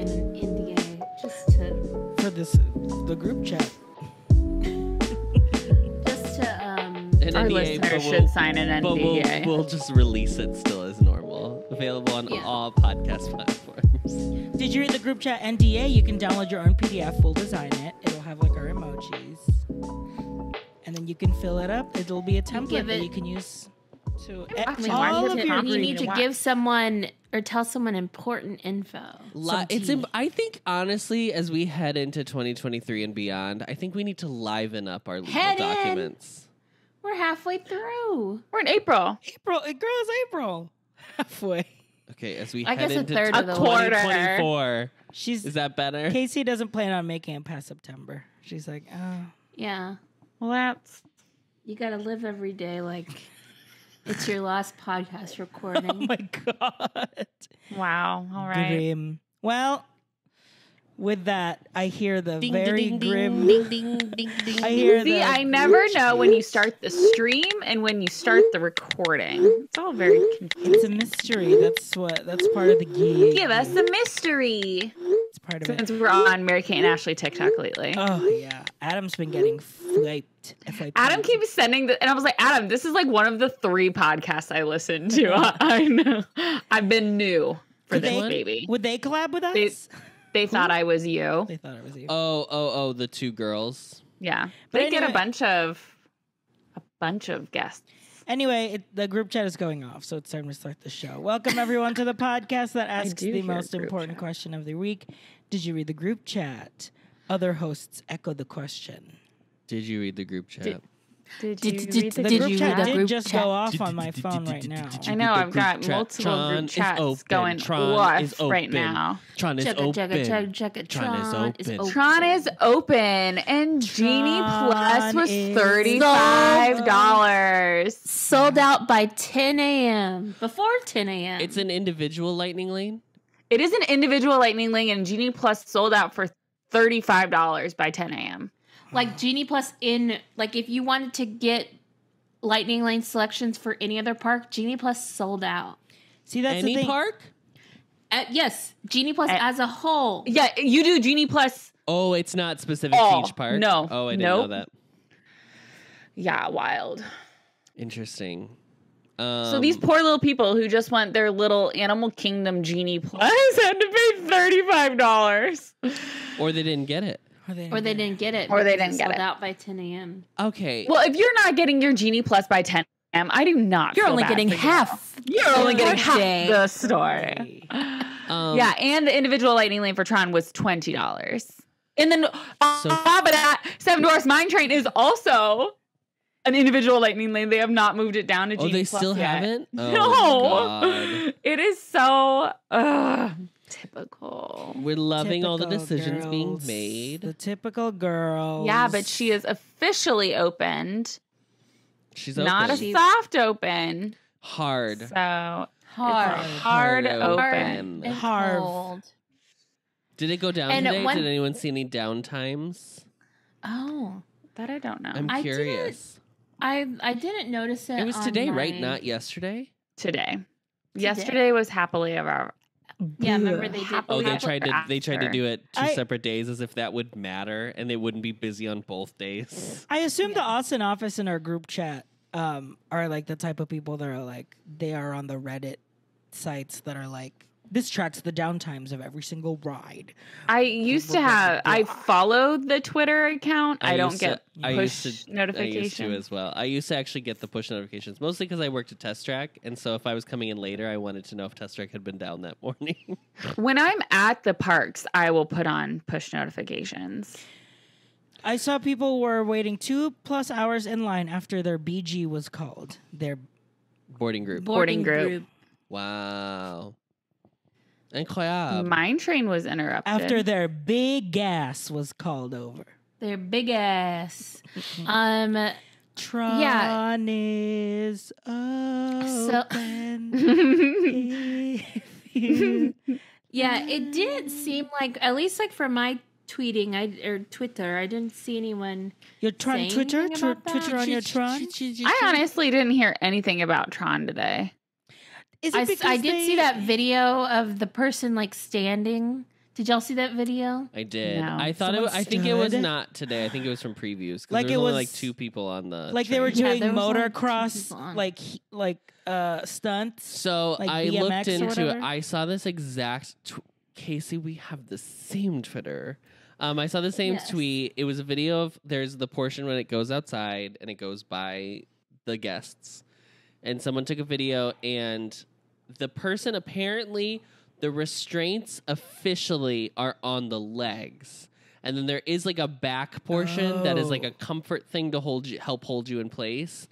sign an NDA just to for the group chat. just to An Our NDA, listeners should sign an but NDA. we'll just release it still as normal. Available on all podcast platforms. Did you read the group chat NDA? You can download your own PDF. We'll design it. It'll have like our emojis, and then you can fill it up. It'll be a template that you can use to all of your when you need to Wow. give someone or tell someone important info. I think honestly, as we head into 2023 and beyond, I think we need to liven up our legal documents. We're halfway through. We're in April. April. Halfway. Okay, as we I head guess a into third of the 2024, She's is that better? Casey doesn't plan on making it past September. She's like, oh. Yeah. Well, that's... You got to live every day like it's your last podcast recording. Oh my God. Wow. All right. Grim. Well, with that, I hear the Ding, very ding, ding, grim. ding, ding, ding, ding. I hear See, the I never know when you start the stream and when you start the recording. It's all very confusing. It's a mystery. That's part of the gig. Give us a mystery. It's part of it. Since we're on Mary Kate and Ashley TikTok lately. Oh yeah, Adam's been getting flipped. Adam keeps sending and I was like, Adam, this is like one of the 3 podcasts I listen to. I know. I've been new for this baby. Would they collab with us? They thought I was you. They thought it was you. Oh, the 2 girls. Yeah. But They get anyway- a bunch of guests. Anyway, the group chat is going off, so it's time to start the show. Welcome everyone to the podcast that asks do the hear most group important chat. question of the week. Did you read the group chat? Other hosts echo the question. Did you read the group chat? Did Did- you did- read The Did group you chat read the did group just chat? go off on my phone right now. I know, I've got multiple group chats going woof right now. Tron is Check open. it. Tron is open. Tron is open, and Genie Plus was is $35. Sold out by 10 a.m. Before 10 a.m. It's an individual lightning lane. It is an individual Lightning Lane, and Genie Plus sold out for $35 by 10 a.m. like Genie Plus like if you wanted to get Lightning Lane selections for any other park, Genie Plus sold out. See, that's Any the thing. park? Yes, Genie Plus as a whole. Yeah, you do Genie Plus. Oh, it's not specific to Oh, each park? no. Oh, I didn't know Nope. that. Yeah, wild. Interesting. So these poor little people who just want their little Animal Kingdom Genie Plus had to pay $35. Or they didn't get it. Or they didn't get it. Or they because didn't get sold it. out by 10 a.m. Okay. Well, if you're not getting your Genie Plus by 10 a.m., I do not You're feel only bad getting for you. half. You're only getting half day. the story. Yeah, and the individual Lightning Lane for Tron was $20. And then Seven Dwarfs Mine Train is also an individual Lightning Lane. They have not moved it down to Genie they Plus still yet. haven't? Oh, No. God. It is so typical. We're loving all the Typical decisions being girls. made. The typical girls. Yeah, but she is officially opened. She's open. Not a soft open. Hard. So Hard. it's a hard open. And Harv. cold. Did it go down And today? one- Did anyone see any downtimes? Oh, That I don't know. I'm I curious. I didn't notice it. It was on today, right? my- Not yesterday? Today. Yesterday was happily ever. Yeah, remember they did. Oh, they Happily tried to after. do it 2 I- separate days as if that would matter and they wouldn't be busy on both days. I assume the Austin office in our group chat are like the type of people that are like, they are on the Reddit sites that are like, this tracks the downtimes of every single ride. I used to have. I followed the Twitter account. I don't used get I push used to notifications. as well. I used to actually get the push notifications, mostly because I worked at Test Track, and so if I was coming in later, I wanted to know if Test Track had been down that morning. When I'm at the parks, I will put on push notifications. I saw people were waiting 2+ hours in line after their BG was called. Their Boarding group. Boarding group. Wow. Incroyable. Mine train was interrupted. after their big gas was called over. Their big ass. Tron is So- open. If you- Yeah, it didn't seem like, at least like from my tweeting or Twitter, I didn't see anyone. Your Tron Saying Twitter? anything about that? Twitter on your Tron? I honestly didn't hear anything about Tron today. Is I it because did they- see that video of the person like standing Did y'all see that video? I did. No. I thought I think it was not today. I think it was from previews. Like there was only was like 2 people on the like train. they were doing there was only 2 motocross people on. like stunts. So like I BMX looked or into it. whatever? I saw this exact Casey, we have the same Twitter. I saw the same tweet. It was a video of there's the portion when it goes outside and it goes by the guests. And someone took a video and the person apparently the restraints officially are on the legs. And then there is like a back portion that is like a comfort thing to help hold you in place.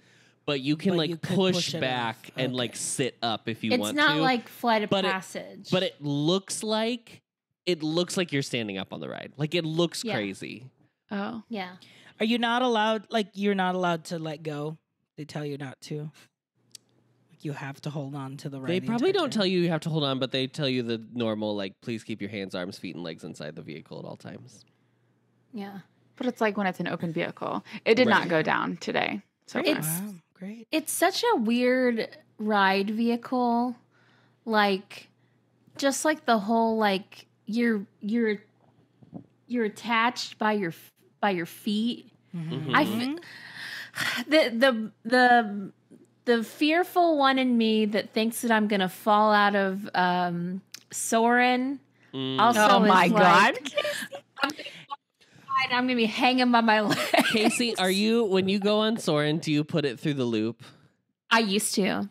But you can like push back and like sit up if you want to. It's not like Flight of Passage. But it looks like you're standing up on the ride. Like it looks crazy. Oh. Yeah. Are you not allowed? Like you're not allowed to let go. They tell you not to. You have to hold on to the ride. They probably don't tell you have to hold on, but they tell you the normal, like, please keep your hands, arms, feet, and legs inside the vehicle at all times. Yeah. But it's like when it's an open vehicle. It did not go down today. So Wow, great. It's such a weird ride vehicle. Like, just like the whole, like, you're attached by your feet. Mm-hmm. The fearful one in me that thinks that I'm gonna fall out of Soarin'. Also, oh my God. I'm gonna be hanging by my legs. Casey, when you go on Soarin', do you put it through the loop? I used to.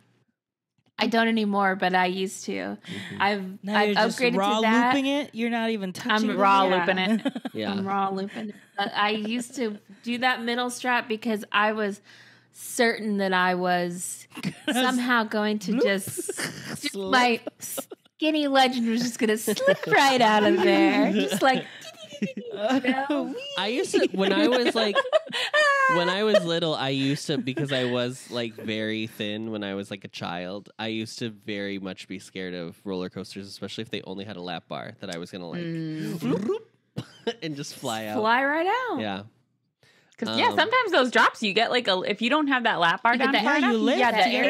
I don't anymore, but I used to. Mm-hmm. I've Now you're just upgraded raw to that. looping it. You're not even touching. I'm it. raw looping it. Yeah. I'm raw looping it. But I used to do that middle strap because I was certain that I was somehow going to just my skinny legend was just going to slip right out of there. Just like, I used to, when I was little, I used to, because I was like very thin when I was like a child, I used to very much be scared of roller coasters, especially if they only had a lap bar that I was going to like and just fly out. Fly right out. Yeah. Because sometimes those drops you get like if you don't have that lap bar down, the air, you lift. yeah, the Yeah.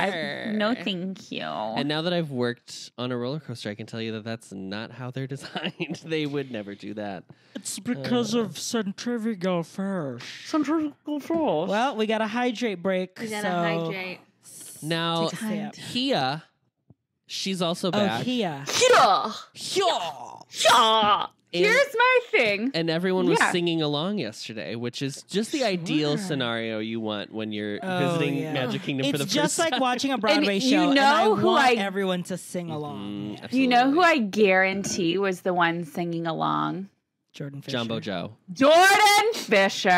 air. No, thank you. And now that I've worked on a roller coaster, I can tell you that that's not how they're designed. They would never do that. It's because of centrifugal force. Well, we got a hydrate break. You gotta hydrate. Now, Take a sip. Hia, she's also back. Hia. Here's my thing. And everyone was singing along yesterday, which is just the ideal scenario you want when you're visiting Magic Kingdom for the It's first just like time. watching a Broadway And show. you and know I who want I- everyone to sing along. You know who I guarantee was the one singing along? Jordan Fisher. Jumbo Joe. Jordan Fisher.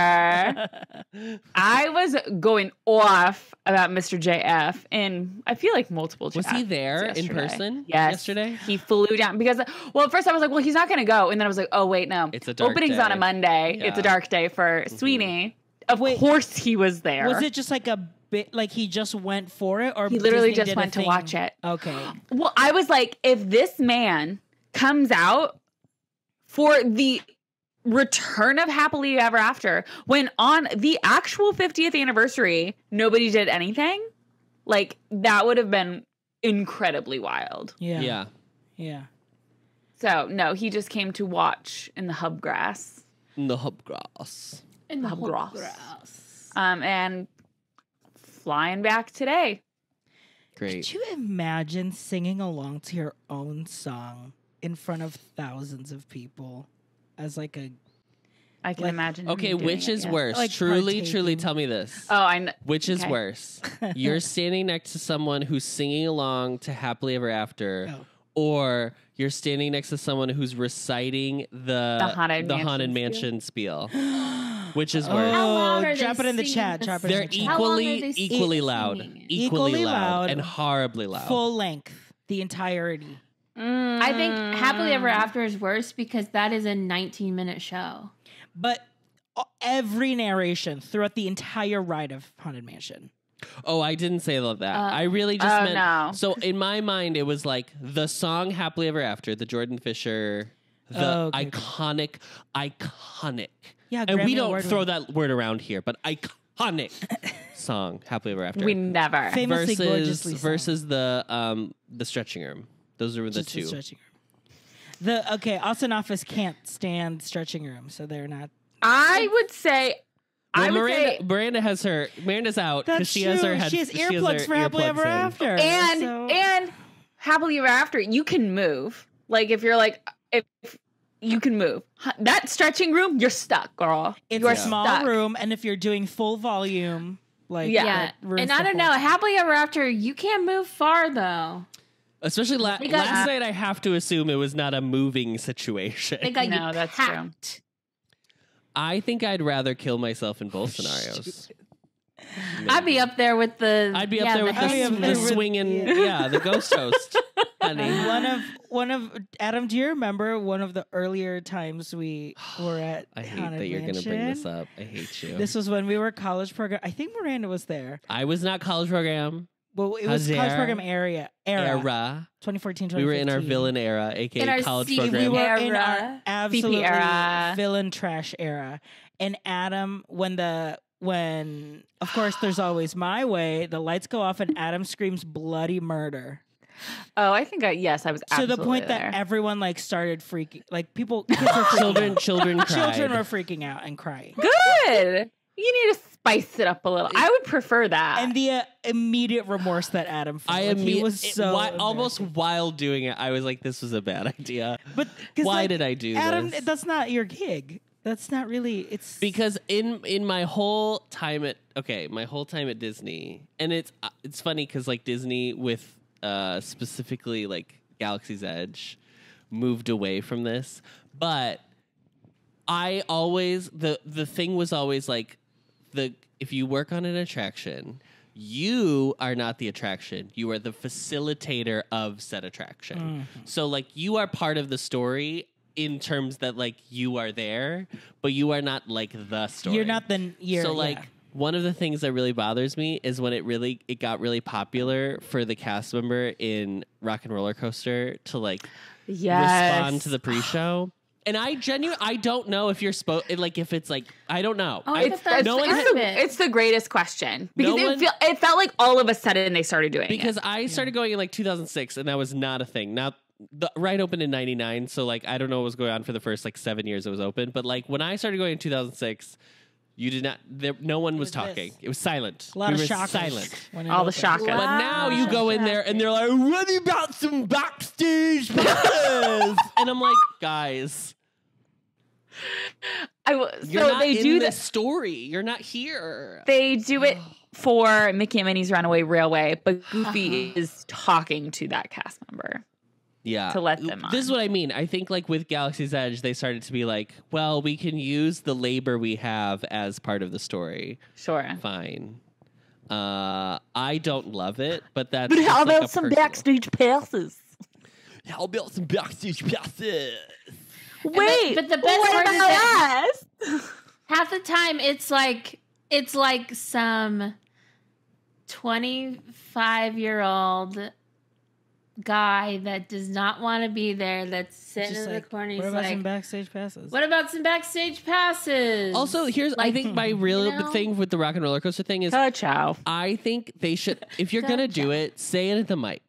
I was going off about Mr. JF, and I feel like multiple Was he there in yesterday. person Yes. yesterday? He flew down because, well, at first I was like, well, he's not going to go. And then I was like, oh, wait, no. It's a dark Opening's day. on a Monday. Yeah. It's a dark day for Sweeney. Of course he was there. Was it just like a bit, like he just went for it? Or He literally Disney just did a went to thing? watch it. Okay. Well, I was like, if this man comes out for the return of Happily Ever After, when on the actual 50th anniversary, nobody did anything, like that would have been incredibly wild. Yeah. So, no, he just came to watch in the hub grass. The hubgrass. In the Hub whole grass. grass. And flying back today. Great. Could you imagine singing along to your own song in front of thousands of people as like a... I can Like- imagine. Okay, him doing which it, is yeah. worse? Like Truly partaking. tell me this. Oh, I know. Which is okay. worse? You're standing next to someone who's singing along to Happily Ever After, Oh. or you're standing next to someone who's reciting the Haunted Mansion spiel. Which is Oh, worse? How loud are they drop it in the singing chat. this? Drop it in They're the chat. How long are equally they equally loud, singing it? equally loud, loud. and horribly loud. Full length, the entirety. I think Happily Ever After is worse because that is a 19-minute show. But every narration throughout the entire ride of Haunted Mansion. Oh, I didn't say all of that. I really just meant. no. So in my mind, it was like the song "Happily Ever After," the Jordan Fisher, the Okay. iconic. Yeah, And we Grammy don't Award throw winner. that word around here, but iconic song "Happily Ever After." We never. Famously gorgeously sung. versus the stretching room. Those are the Just the two. stretching room. Austin office can't stand stretching rooms, so they're not. I would say. Well, Miranda's out because she has her she has earplugs for Happily Ever After. And Happily Ever After, you can move. Like if you're like if you can move. That stretching room, you're stuck, girl. It's a small room, and if you're doing full volume, and I don't know, Happily Ever After, you can't move far though. Especially last night, I have to assume it was not a moving situation. That's true. I think I'd rather kill myself in both scenarios. I'd be up there with the. I'd be up there with the swinging. The ghost host. Honey. One of Adam. Do you remember one of the earlier times we were at? I hate that you're going to bring this up. I hate you. This was when we were college program. I think Miranda was there. I was not college program. Well, it was college program era. 2014, 2015. We were in our villain era, aka college program. We were in our absolutely villain trash era. And Adam, when of course there's always my way, the lights go off and Adam screams bloody murder. Oh, I think I was absolutely to the point there. that everyone kids were freaking children were freaking out and crying. Good. You need to spice it up a little. I would prefer that. And the immediate remorse that Adam felt. He was so almost while doing it, I was like, this was a bad idea. But why did I do Adam, this? That's not your gig. That's not really. It's because in my whole time at Disney, and it's funny because Disney with specifically Galaxy's Edge moved away from this, but I always the thing was always if you work on an attraction, you are not the attraction. You are the facilitator of said attraction. Mm-hmm. So you are part of the story in terms that you are there, but you are not the story. You're not the one of the things that really bothers me is when it got really popular for the cast member in Rock and Roller Coaster to respond to the pre-show. And I don't know if you're supposed, if it's I don't know. It's the greatest question because it felt like all of a sudden they started doing it. Because I started going in 2006, and that was not a thing. Now the ride opened in '99, so I don't know what was going on for the first 7 years it was open. But when I started going in 200006, you did not. No one was talking. It was silent. A lot of shockers. Silent. All the shockers. Wow. But now you go in there and they're like, "What about some backstage passes?" And I'm like, guys. You're not in the story. You're not here. They do it for Mickey and Minnie's Runaway Railway, but Goofy is talking to that cast member. Yeah. To let them on. This is what I mean. I think with Galaxy's Edge, they started to be well, we can use the labor we have as part of the story. Sure. Fine. I don't love it, but that's But how about some backstage passes? How about some backstage passes? Wait, but the best part is that half the time it's some 25-year-old guy that does not want to be there, that's sitting in the corner. He's what about some backstage passes? What about some backstage passes? Also, I think my real thing with the Rock and Roller Coaster thing is, I think they should, if you're gonna do it, say it at the mic.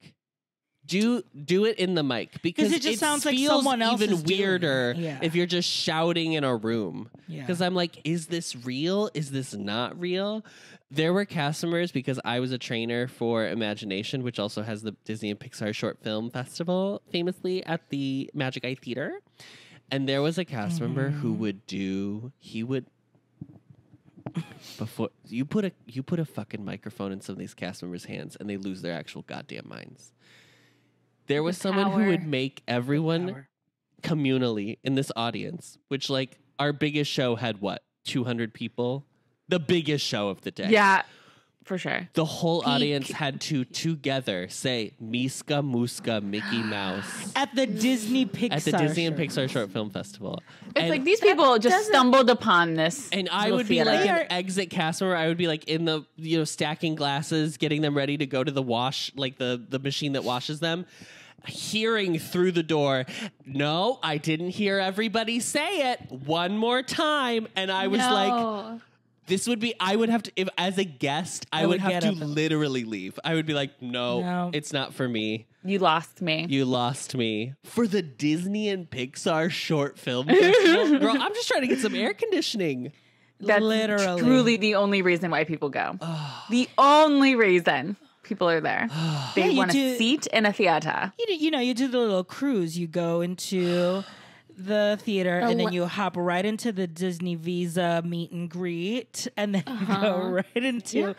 Do it in the mic because it just sounds like someone else even is weirder if you're just shouting in a room. Because I'm is this real? Is this not real? There were cast members because I was a trainer for Imagination, which also has the Disney and Pixar Short Film Festival, famously at the Magic Eye Theater. And there was a cast member who before you put a fucking microphone in some of these cast members' hands and they lose their actual goddamn minds. There was someone who would make everyone communally in this audience, which our biggest show had 200 people? The biggest show of the day. Yeah, for sure. The whole audience had to together say Miska Muska Mickey Mouse at the Disney and Pixar Short Film Festival. It's these people just stumbled upon this. And I would be an exit cast member. I would be in the stacking glasses, getting them ready to go to the wash, the machine that washes them. Hearing through the door, no, I didn't hear everybody say it one more time, and I was This would be, I would have to, if as a guest, I would have to literally leave. I would be like, no, it's not for me. You lost me. You lost me. For the Disney and Pixar short film festival? Girl, I'm just trying to get some air conditioning. That's literally truly the only reason why people go. The only reason people are there. They want a seat in a theater. You do the little cruise. You go into the theater and then you hop right into the Disney Visa meet and greet and then go right into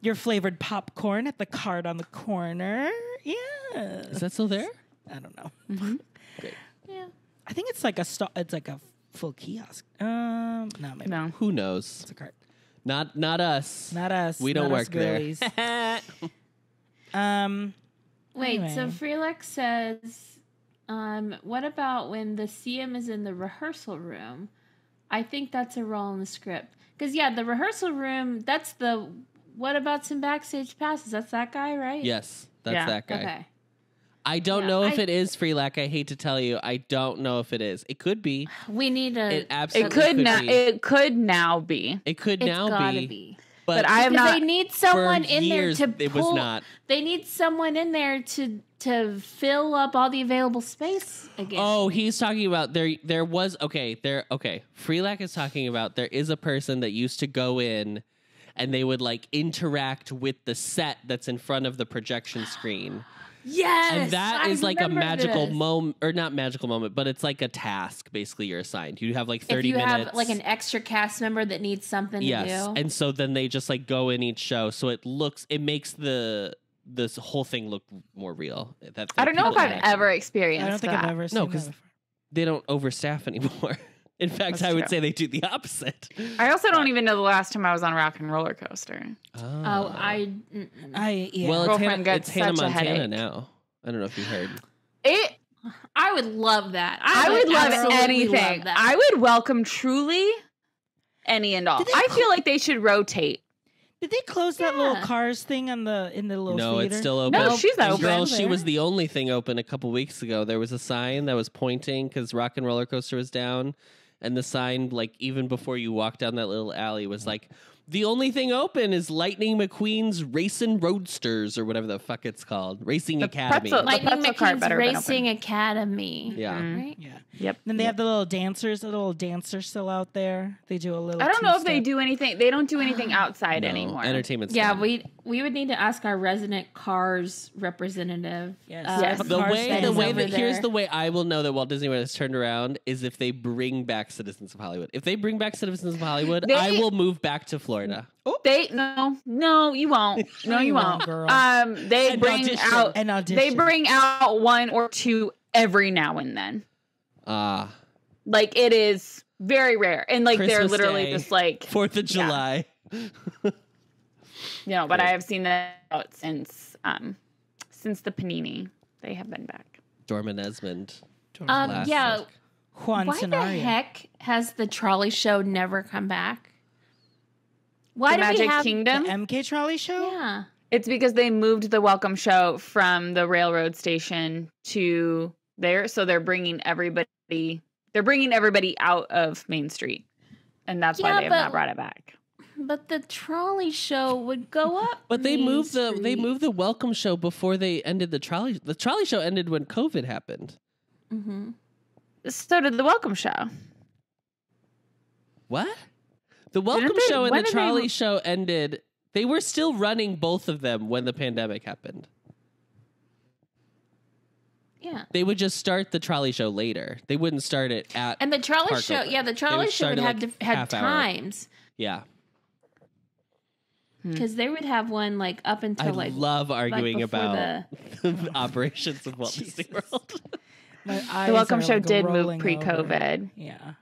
your flavored popcorn at the cart on the corner. Yeah. Is that still there? I don't know. Great. Yeah. I think it's like it's like a full kiosk. No, maybe. No. Who knows? It's a cart. Not us. Not us. We don't work there. Wait, Anyway. so Freelix says, what about when the CM is in the rehearsal room? I think that's a role in the script. Because, the rehearsal room, that's the, what about some backstage passes? That's that guy, right? Yes, that's that guy. Okay. I don't know if it is Freelac. I hate to tell you. I don't know if it is. It could be. We need a... It absolutely It could now be. It could now gotta be. But I have not... They need someone in years, there to pull... It was not. They need someone in there to fill up all the available space again. Oh, he's talking about there was Freelac is talking about there is a person that used to go in and they would like interact with the set that's in front of the projection screen. Yes, and that is like a magical this. moment, or not magical moment, but it's like a task. Basically, you're assigned. You have like 30 minutes. If you have like an extra cast member that needs something to do. And so then they just like go in each show, so it makes this whole thing look more real. I don't know if I've ever experienced. I don't think I've ever seen that because before. they don't overstaff anymore. In fact, That's I would true. say they do the opposite. I also don't even know the last time I was on Rock and Roller Coaster. Oh, Well, Girlfriend it's Hannah such a Montana headache. now. I don't know if you heard. I would love that. I would love absolutely anything. love that. I would welcome truly any and all. I feel like they should rotate. Did they close that little Cars thing in the little No, theater? it's still open. No, she's And open. Girl, she was the only thing open a couple weeks ago. There was a sign that was pointing because Rock and Roller Coaster was down, and the sign, like even before you walk down that little alley, was like, the only thing open is Lightning McQueen's Racing Roadsters, or whatever the fuck it's called. Racing Academy. Lightning pretzel cart McQueen's better been Racing Academy. Yeah. Right? Yeah. Yep. Then they have the little dancers still out there. They do a little. I don't know if they two-step. do anything. They don't do anything outside anymore. Entertainment's Yeah, done. we would need to ask our resident Cars representative. Yes. Yes. The The Cars way stand the way over that here's there. the way I will know that Walt Disney World has turned around is if they bring back Citizens of Hollywood. If they bring back Citizens of Hollywood, I will move back to Florida. No, you won't. No, you won't. Girl. They bring out an audition. They bring out one or two every now and then. Like it is very rare, and like they're Christmas literally Day, just like 4th of July. but I have seen that out since the Panini. They have been back. Dorman Esmond. Yeah. Classic. Juan Why the Scenario. heck has the trolley show never come back? Why The do Magic we have Kingdom. The MK Trolley Show? Yeah. It's because they moved the welcome show from the railroad station to there, so they're bringing everybody out of Main Street, and that's why they have not brought it back. But the trolley show would go up. But they Main moved Street. the welcome show before they ended the trolley. The trolley show ended when COVID happened. Mm-hmm. So did the welcome show. What? The welcome show and the trolley show ended. They were still running both of them when the pandemic happened. Yeah. They would just start the trolley show later. They wouldn't start it at. And the trolley Park show, open. yeah, the trolley show would start have at, had half hour. times Yeah. because they would have one like up until I like love arguing before about the operations of Walt Disney World. My eyes The welcome are, show like, did move rolling pre-COVID. over. Yeah.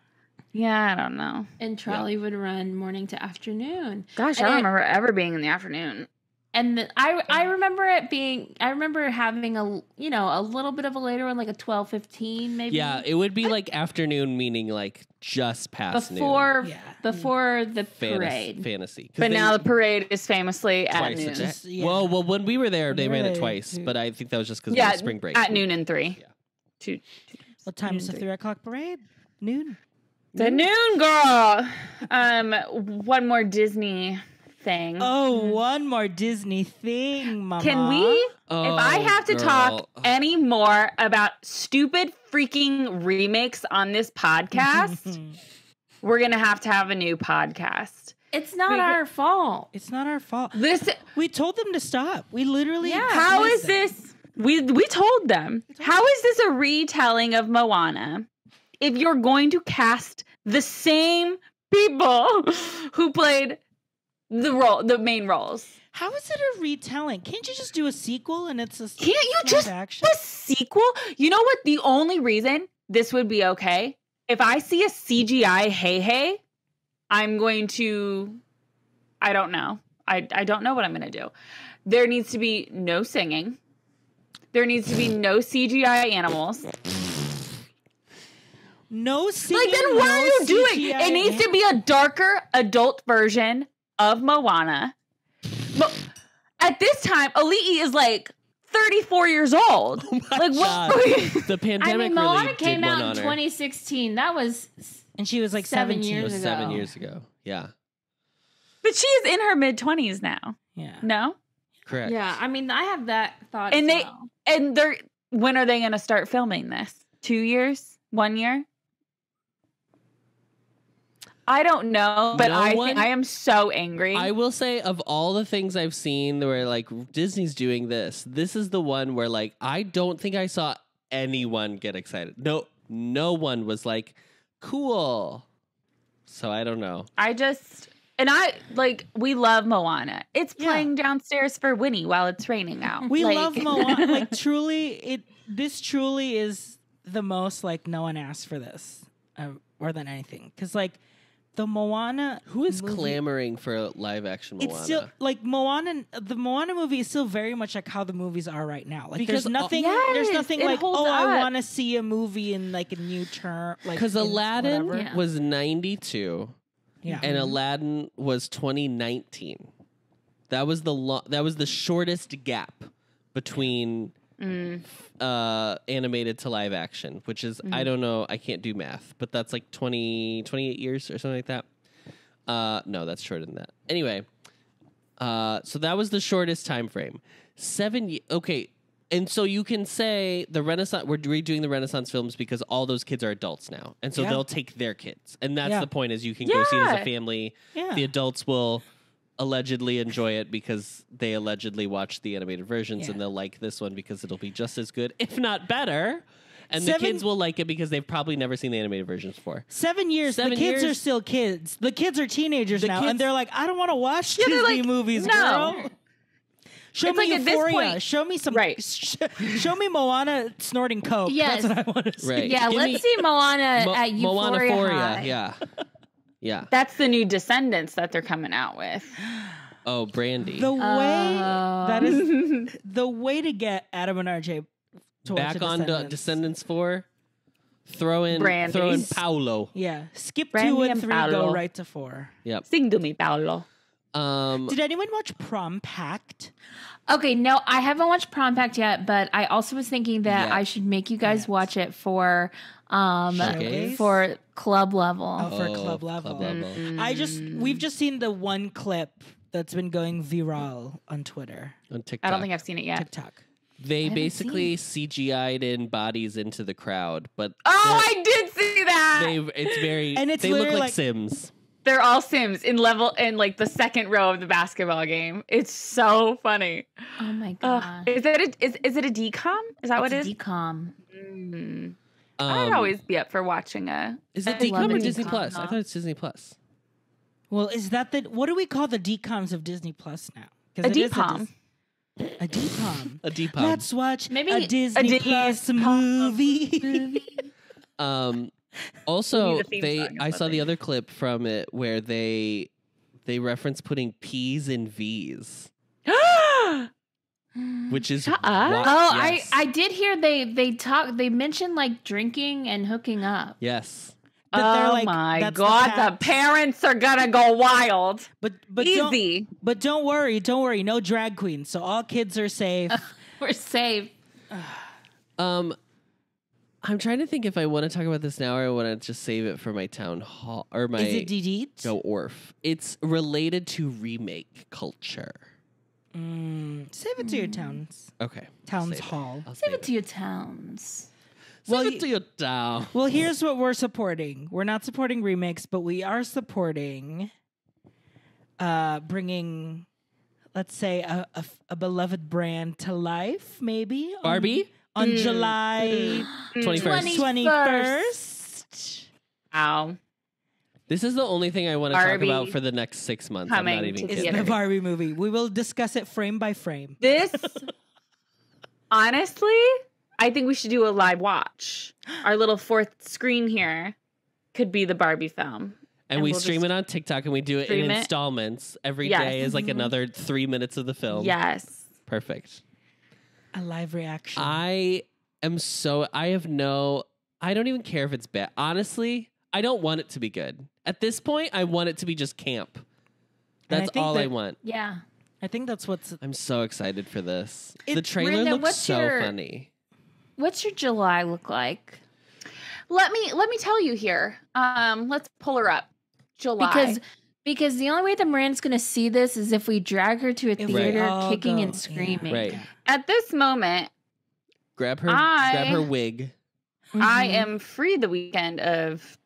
Yeah, I don't know. and trolley would run morning to afternoon. Gosh, I don't remember ever being in the afternoon. And I remember it being. I remember having a little bit of a later one, like a 12:15 maybe. Yeah, it would be like afternoon, meaning like just past before Yeah. before the parade. fantasy. 'Cause But they- now the parade is famously at twice a noon. day. Just- yeah. Well, when we were there, they we ran were it there, twice, too. but I think that was just because Yeah, of the spring break. at noon and 3. Yeah. Two. What time is the 3 o'clock parade? Noon. The Noon Girl. One more Disney thing. Oh, one more Disney thing, Mama. Can we? If I have to talk any more about stupid freaking remakes on this podcast, we're going to have a new podcast. It's not our fault. It's not our fault. Listen, we told them to stop. We literally. Yeah. How is this? We told them. How is this a retelling of Moana? If you're going to cast the same people who played the main roles. How is it a retelling? Can't you just do a sequel and it's a Can't you just action? A sequel? You know what? The only reason this would be okay, if I see a CGI hey, I'm going to, I don't know. I don't know what I'm going to do. There needs to be no singing. There needs to be no CGI animals. No singing. Like, then what are you doing? It needs to be a darker adult version of Moana. But at this time, Ali'i is like 34 years old. Like, what? The pandemic Moana really came did out one in on her. 2016. That was, and she was like 7 17. It years was ago. 7 years ago. Yeah. But she is in her mid-20s now. Yeah. No? Correct. yeah. I mean, I have that thought. And as well. when are they going to start filming this? 2 years? 1 year? I don't know, but I am so angry. I will say, of all the things I've seen where like Disney's doing this is the one where like I don't think I saw anyone get excited. No one was like, cool. So I don't know. We love Moana. It's playing downstairs for Winnie while it's raining out. We love Moana. Like this truly is the most like no one asked for this more than anything. Because like the Moana, who is clamoring for a live action Moana? It's still like Moana. The Moana movie is still very much like how the movies are right now. Like because there's nothing like I want to see a movie in like a new term. Like because Aladdin was 92. Yeah. And Aladdin was 2019. That was the shortest gap between animated to live action, which is I don't know, I can't do math, but that's like 28 years or something like that. No, that's shorter than that. Anyway, so that was the shortest time frame. 7 years. Okay. And so you can say we're redoing the Renaissance films because all those kids are adults now. And so they'll take their kids. And that's the point is you can go see it as a family. Yeah. The adults will allegedly enjoy it because they allegedly watch the animated versions and they'll like this one because it'll be just as good, if not better. And the kids will like it because they've probably never seen the animated versions before. 7 years. The kids are still kids. The kids are teenagers now. And they're like, I don't want to watch Disney movies, girl. Show me Euphoria. Show me some. Right. Show me Moana snorting coke. Yes. That's what I want to see. Right. Yeah, let's see Moana at Euphoria. Moana-phoria. Yeah. Yeah. That's the new Descendants that they're coming out with. Oh, Brandy. The way to get Adam and RJ to back on Descendants 4. Throw in Paolo. Yeah. Skip Brandy 2 and 3. Paolo. Go right to 4. Yep. Sing to me, Paolo. Did anyone watch Prom Pact? Okay, no, I haven't watched Prom Pact yet, but I also was thinking that I should make you guys watch it for club level. Oh, for club level. We've just seen the one clip that's been going viral on Twitter. On TikTok. I don't think I've seen it yet. TikTok. They basically CGI'd in bodies into the crowd, but I did see that. They look like Sims. They're all Sims in like the second row of the basketball game. It's so funny. Oh my god! Is it a DCOM? Is that what it is? DCOM. I'd always be up for watching a. Is it DCOM or Disney Plus? I thought it's Disney Plus. Well, is that what do we call the DCOMs of Disney Plus now? A DPOM. A DPOM. A DPOM. Let's watch a Disney Plus movie. Also, I saw the other clip from it where they reference putting P's in V's. Which is I did hear they mentioned like drinking and hooking up. Yes. Oh my god, the parents are gonna go wild. But easy. Don't worry, no drag queens, so all kids are safe. We're safe. I'm trying to think if I want to talk about this now or I want to just save it for my town hall or my. Is it DD? Go Orf. It's related to remake culture. Save it to your towns. Okay. Towns hall. Save it to your towns. Save it to your town. Well, here's what we're supporting. We're not supporting remakes, but we are supporting bringing, let's say, a beloved brand to life, maybe. Barbie? On July 21st. Wow. This is the only thing I want to talk about for the next 6 months. I'm not even kidding. It's the Barbie movie. We will discuss it frame by frame. This, honestly, I think we should do a live watch. Our little fourth screen here could be the Barbie film. And we stream it on TikTok and we do it in installments. Every day is like another 3 minutes of the film. Yes. Perfect. A live reaction. I don't even care if it's bad. Honestly, I don't want it to be good. At this point, I want it to be just camp. That's all I want. Yeah. I think that's I'm so excited for this. The trailer looks so funny. What's your July look like? Let me tell you here. Let's pull her up. July. Because the only way that Miranda's going to see this is if we drag her to a theater kicking and screaming. Right. At this moment, grab her wig. I am free the weekend of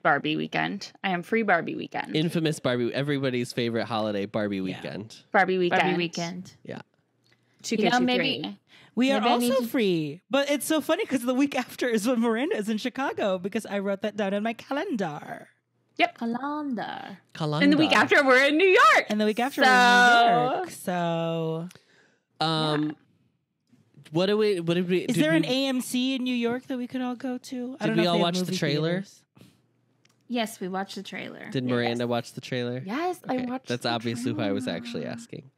Barbie weekend. I am free Barbie weekend. Infamous Barbie, everybody's favorite holiday, Barbie weekend. Barbie weekend. Barbie weekend. Yeah. Maybe we are also free. But it's so funny because the week after is when Miranda is in Chicago because I wrote that down in my calendar. Yep. Calendar. And the week after we're in New York. And the week after we're in New York. So what did we Is there an AMC in New York that we could all go to? Did we all watch the trailer? Yes, we watched the trailer. Did Miranda watch the trailer? Yes, I watched That's obviously who I was actually asking.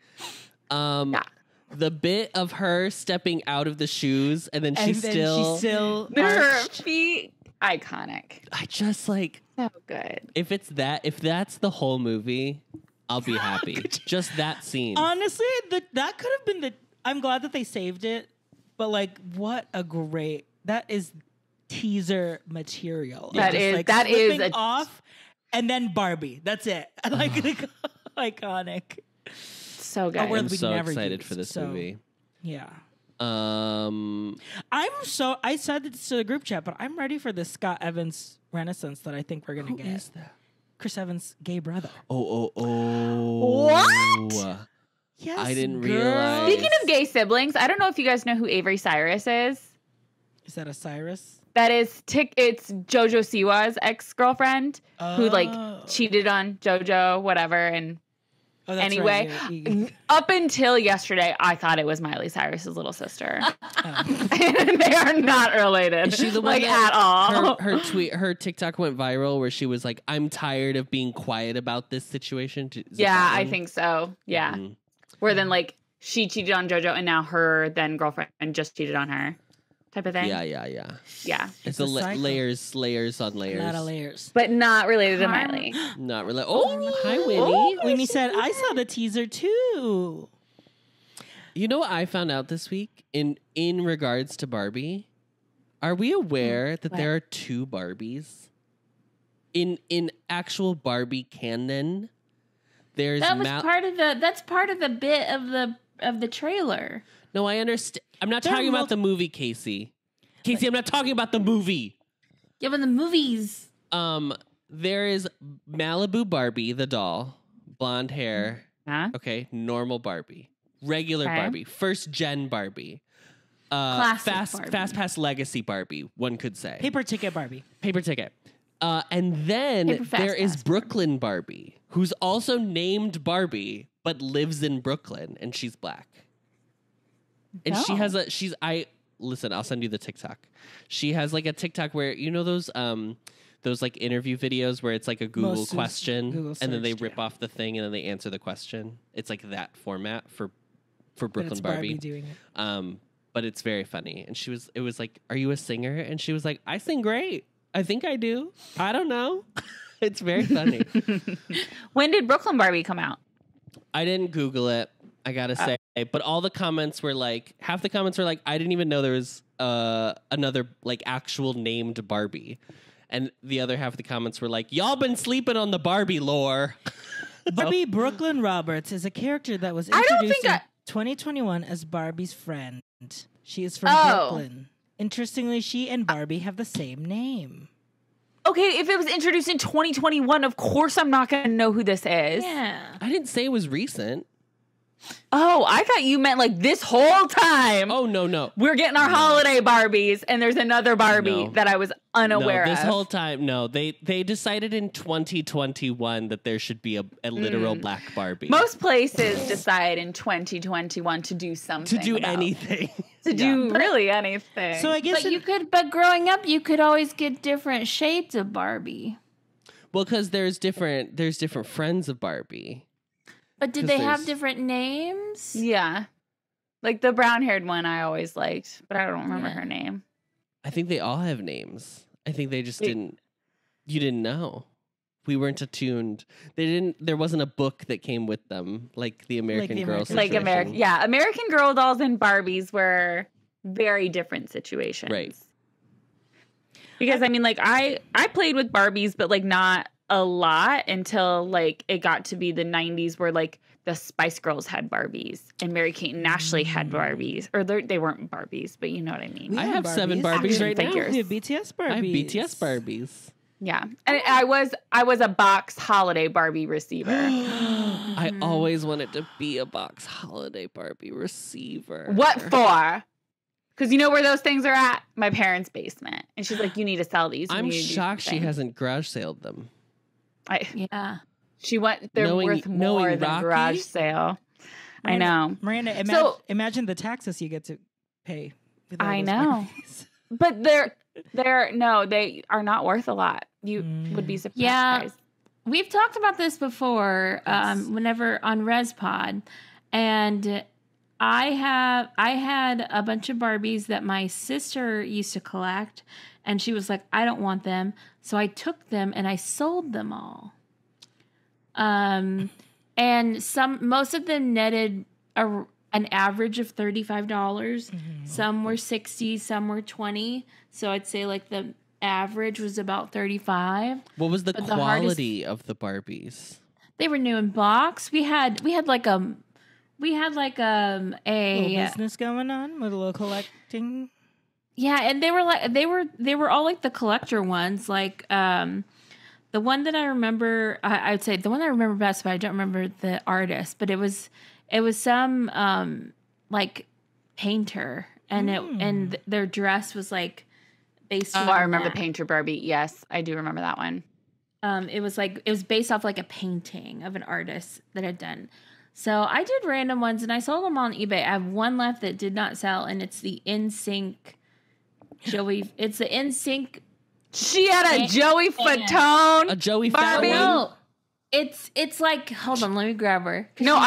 The bit of her stepping out of the shoes and then she's still her feet. Iconic. I just like so good. If that's the whole movie, I'll be happy. Just that scene. Honestly, that could have been I'm glad that they saved it, but like what a great that is teaser material. That is off and then Barbie. That's it. Like iconic. So good. I'm so excited for this movie. Yeah. I said this to the group chat, but I'm ready for the Scott Evans renaissance that I think we're gonna get. Who is that? Chris Evans' gay brother. Oh. What? Yes, I didn't realize. Speaking of gay siblings, I don't know if you guys know who Avery Cyrus is. Is that a Cyrus? That is it's JoJo Siwa's ex-girlfriend who like cheated on JoJo, whatever, and anyway, right. Up until yesterday, I thought it was Miley Cyrus's little sister. They are not related. Is she the one like at all? Her TikTok went viral where she was like, "I'm tired of being quiet about this situation." Yeah, I think so. Yeah, where then like she cheated on JoJo, and now her then girlfriend just cheated on her, type of thing. Yeah. It's a layers on layers. A lot of layers, but not related to Miley. Not related. Oh, hi, Winnie. Winnie said, "I saw the teaser too." You know what I found out this week in regards to Barbie? Are we aware that there are two Barbies in actual Barbie canon? That's part of the bit of the trailer. No, I understand. I'm not talking about the movie, Casey. I'm not talking about the movie. Yeah, but the movies. There is Malibu Barbie, the doll, blonde hair. Okay, normal Barbie, regular Barbie, first gen Barbie, fast pass legacy Barbie. One could say paper ticket Barbie. And then there is Brooklyn Barbie, who's also named Barbie but lives in Brooklyn, and she's black. And she has listen, I'll send you the TikTok. She has like a TikTok where, you know, those like interview videos where it's like a Google question and then they rip off the thing and then they answer the question. It's like that format for Brooklyn Barbie doing it. But it's very funny. And it was like, "Are you a singer?" And she was like, "I sing great. I think I do. I don't know." It's very funny. When did Brooklyn Barbie come out? I didn't Google it. I gotta say. But all the comments were like, half the comments were like, I didn't even know there was another like actual named Barbie. And the other half of the comments were like, y'all been sleeping on the Barbie lore. Barbie Brooklyn Roberts is a character that was introduced in 2021 as Barbie's friend. She is from Brooklyn. Interestingly, she and Barbie have the same name. Okay, if it was introduced in 2021, of course I'm not going to know who this is. Yeah. I didn't say it was recent. Oh, I thought you meant like this whole time. Oh, no. We're getting our holiday Barbies, and there's another Barbie that I was unaware of. This whole time, they decided in 2021 that there should be a literal black Barbie. Most places decide in 2021 to do something. To do anything. To do really anything. So I guess but growing up, you could always get different shades of Barbie. Well, because there's different friends of Barbie. But did they have different names? Yeah. Like the brown-haired one I always liked, but I don't remember her name. I think they all have names. I think they just didn't. You didn't know. We weren't attuned. There wasn't a book that came with them, like the American Girl situation. American Girl dolls and Barbies were very different situations. Right. Because I mean, like I played with Barbies, but like not a lot until like it got to be the 90s where like the Spice Girls had Barbies and Mary-Kate and Ashley had Barbies, or they weren't Barbies, but you know what I mean. I have 7 Barbies right now. We have BTS Barbies. I have BTS Barbies. Yeah, and I was a box holiday Barbie receiver. I always wanted to be a box holiday Barbie receiver. What for? Because you know where those things are at? My parents' basement. And she's like, you need to sell these. I'm shocked she hasn't garage saled them. She went. They're worth more than Rocky? garage sale. I know, Miranda. Imagine the taxes you get to pay. I know, but they are not worth a lot. You would be surprised. Yeah, we've talked about this before. Whenever on ResPod, and I had a bunch of Barbies that my sister used to collect, and she was like, I don't want them. So I took them and I sold them all. And most of them netted an average of $35. Mm-hmm. Some were $60, some were $20. So I'd say like the average was about $35. What was the quality of the Barbies? They were new in box. We had like a little business going on with a little collecting. Yeah, and they were all like the collector ones. Like the one that I remember, I would say the one I remember best, but I don't remember the artist. But it was some like painter, and their dress was like based. Oh, I remember the painter Barbie. Yes, I do remember that one. It was based off like a painting of an artist that had done. So I did random ones, and I sold them on eBay. I have one left that did not sell, and it's the NSYNC Joey. It's the NSYNC. She had a Joey Fatone. A Joey Barbie. Fatone. No, it's like, hold on, let me grab her. No,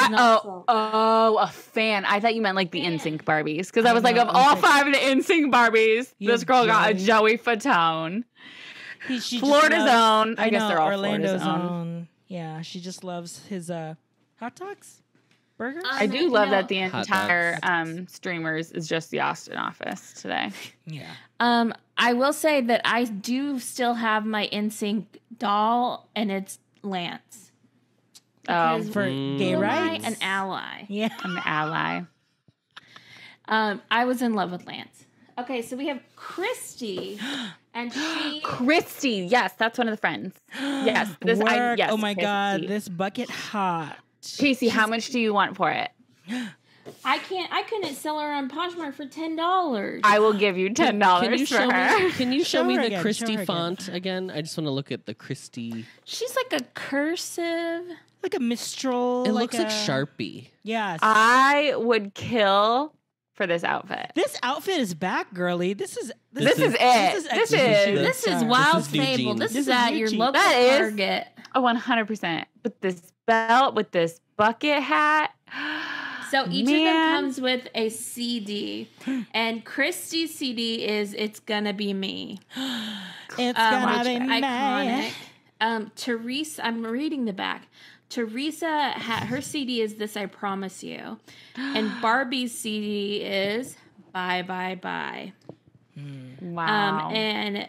a fan. I thought you meant like the NSYNC Barbies, because I was like, of all 5 of the NSYNC Barbies, this girl got a Joey Fatone. Florida's own. I guess they're all Orlando's Florida's own. Yeah, she just loves his hot dogs, burgers. I do love that the entire streamers is just the Austin office today. Yeah. I will say that I do still have my NSYNC doll, and it's Lance. For gay rights? An ally. Yeah. An ally. I was in love with Lance. Okay, so we have Christy, and she... Christy, yes, that's one of the friends. Yes. Yes, oh my Christy. God, this bucket hot. Casey, how much do you want for it? I couldn't sell her on Poshmark for $10. I will give you $10 for her. Can you show me the again, Christy font again? I just want to look at the Christy. She's like a cursive. Like a Mistral. It looks like Sharpie. Yes. I would kill for this outfit. This outfit is back, girly. This is it. This is Wild Fable. This is at your local Target. Oh, 100%. With this belt, with this bucket hat. So each of them comes with a CD, and Christy's CD is "It's Gonna Be Me." It's gonna be iconic. Teresa, I'm reading the back. Teresa, her CD is This I Promise You. And Barbie's CD is Bye, Bye, Bye. Wow. And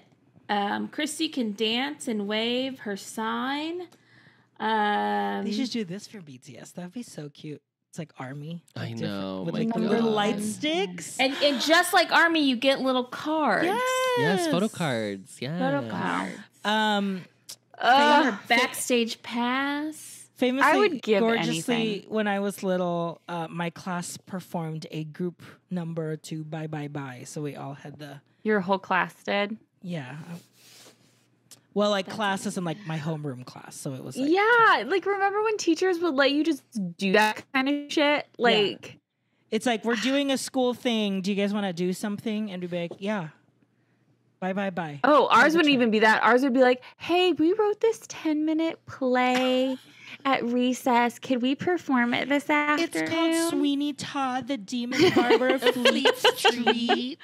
Christy Can Dance and Wave, her sign. They should do this for BTS. That'd be so cute. It's like Army. I know. With like the little light sticks. And just like Army, you get little cards. Yes, photo cards. Yeah. Photo cards. Backstage pass. Famously, I would give gorgeously, anything. when I was little, my class performed a group number to Bye Bye Bye. So we all had Your whole class did? yeah. Well, like classes and like my homeroom class. So it was like. Yeah. Like, remember when teachers would let you just do that kind of shit? Like. It's like, we're doing a school thing. Do you guys want to do something? And we'd be like, yeah. Bye, bye, bye. Oh, ours wouldn't even be that. Ours would be like, hey, we wrote this 10-minute play at recess. Could we perform it this afternoon? It's called Sweeney Todd, the Demon Barber of Fleet Street.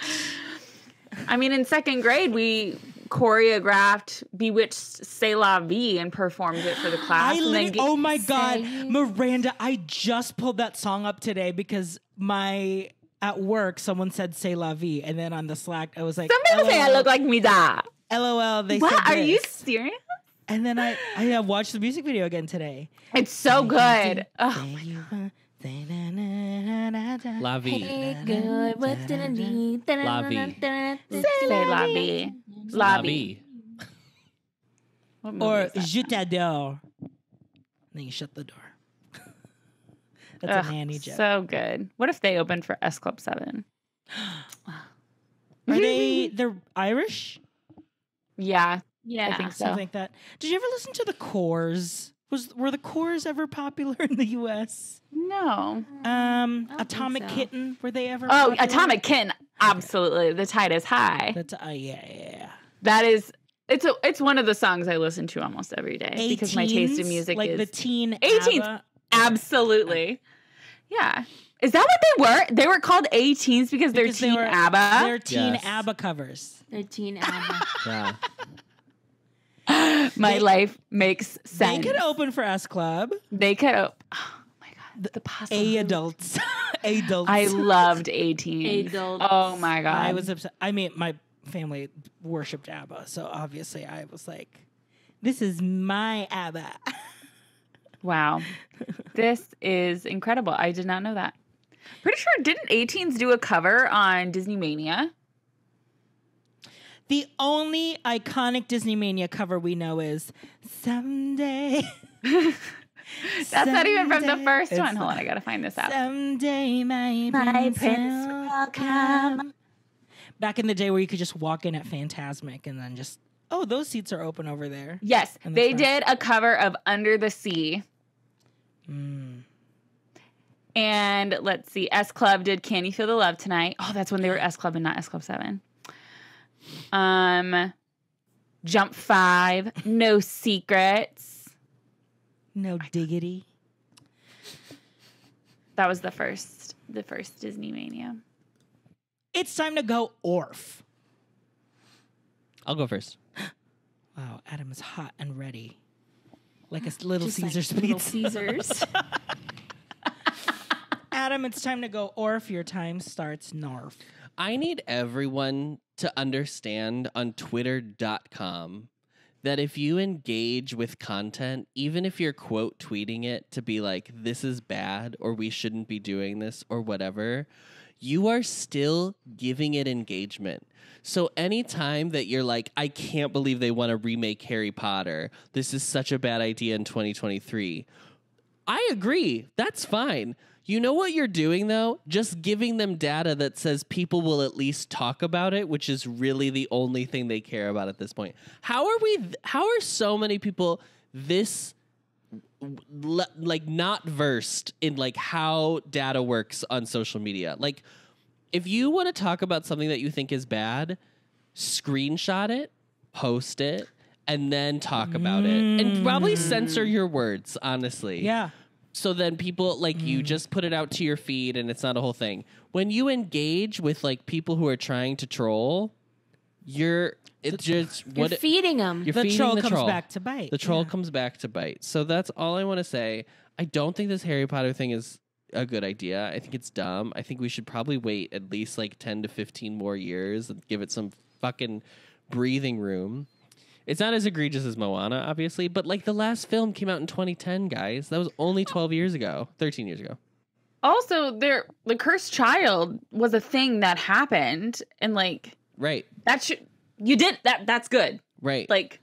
I mean, in second grade, we choreographed Bewitched C'est La Vie and performed it for the class. Oh my God, Miranda, I just pulled that song up today because at work, someone said "C'est la vie," and then on the Slack, I was like, "Some people say I look like Mida." LOL. They what? said this. Are you serious? And then I watched the music video again today. It's so good. Oh my God. La vie. Hey, good. What did I need? La vie. Say la vie. La vie. Or Je t'adore. Then you shut the door. That's a nanny joke. So good. What if they opened for S Club 7? They're Irish? Yeah. Yeah. I think so. Something like that. Did you ever listen to the Corrs? Were the Corrs ever popular in the US? No. Atomic Kitten, were they ever Oh, popular? Atomic Kitten. Absolutely. The tide is high. That's yeah. That is it's one of the songs I listen to almost every day because my taste in music like is the teen 18s. ABBA. Absolutely. Yeah. Is that what they were? They were called 18s because they're teen ABBA? They're teen ABBA covers. They're teen ABBA. Yeah. My life makes sense. They could open for S Club. They could. Oh my God. The possibility. Adults. Adults. I loved 18. Adults. Oh my God. I was upset. I mean, my family worshipped ABBA, so obviously I was like, this is my ABBA. Wow. This is incredible. I did not know that. Pretty sure, didn't 18s do a cover on Disney Mania? The only iconic Disney Mania cover we know is Someday. That's not even from the first one. Hold on, I gotta find this out. Someday my prince will come. Back in the day where you could just walk in at Fantasmic and then just, oh, those seats are open over there. Yes, they did a cover of Under the Sea. And let's see, S Club did Can You Feel the Love Tonight? Oh, that's when they were S Club and not S Club 7. Jump 5, No Secrets. No diggity. That was the first Disney Mania. It's time to go ORF. I'll go first. Wow, Adam is hot and ready. Like a Little Just Caesars like Little pizza. Caesars. Adam, it's time to go ORF. Your time starts NARF. I need everyone to understand on Twitter.com that if you engage with content, even if you're quote tweeting it to be like, this is bad or we shouldn't be doing this or whatever, you are still giving it engagement. So anytime that you're like, I can't believe they want to remake Harry Potter, this is such a bad idea in 2023. I agree. That's fine. You know what you're doing, though? Just giving them data that says people will at least talk about it, which is really the only thing they care about at this point. How are so many people this like not versed in like how data works on social media? Like, if you want to talk about something that you think is bad, screenshot it, post it, and then talk about it. And probably censor your words, honestly. Yeah. So then people, like, you just put it out to your feed and it's not a whole thing. When you engage with, like, people who are trying to troll, you're You're feeding them. You're the feeding troll the comes troll. back to bite. The troll comes back to bite. So that's all I want to say. I don't think this Harry Potter thing is a good idea. I think it's dumb. I think we should probably wait at least like 10 to 15 more years and give it some fucking breathing room. It's not as egregious as Moana, obviously, but like the last film came out in 2010, guys. That was only 13 years ago. Also, the cursed child was a thing that happened, and like, right. That's good. Right. Like,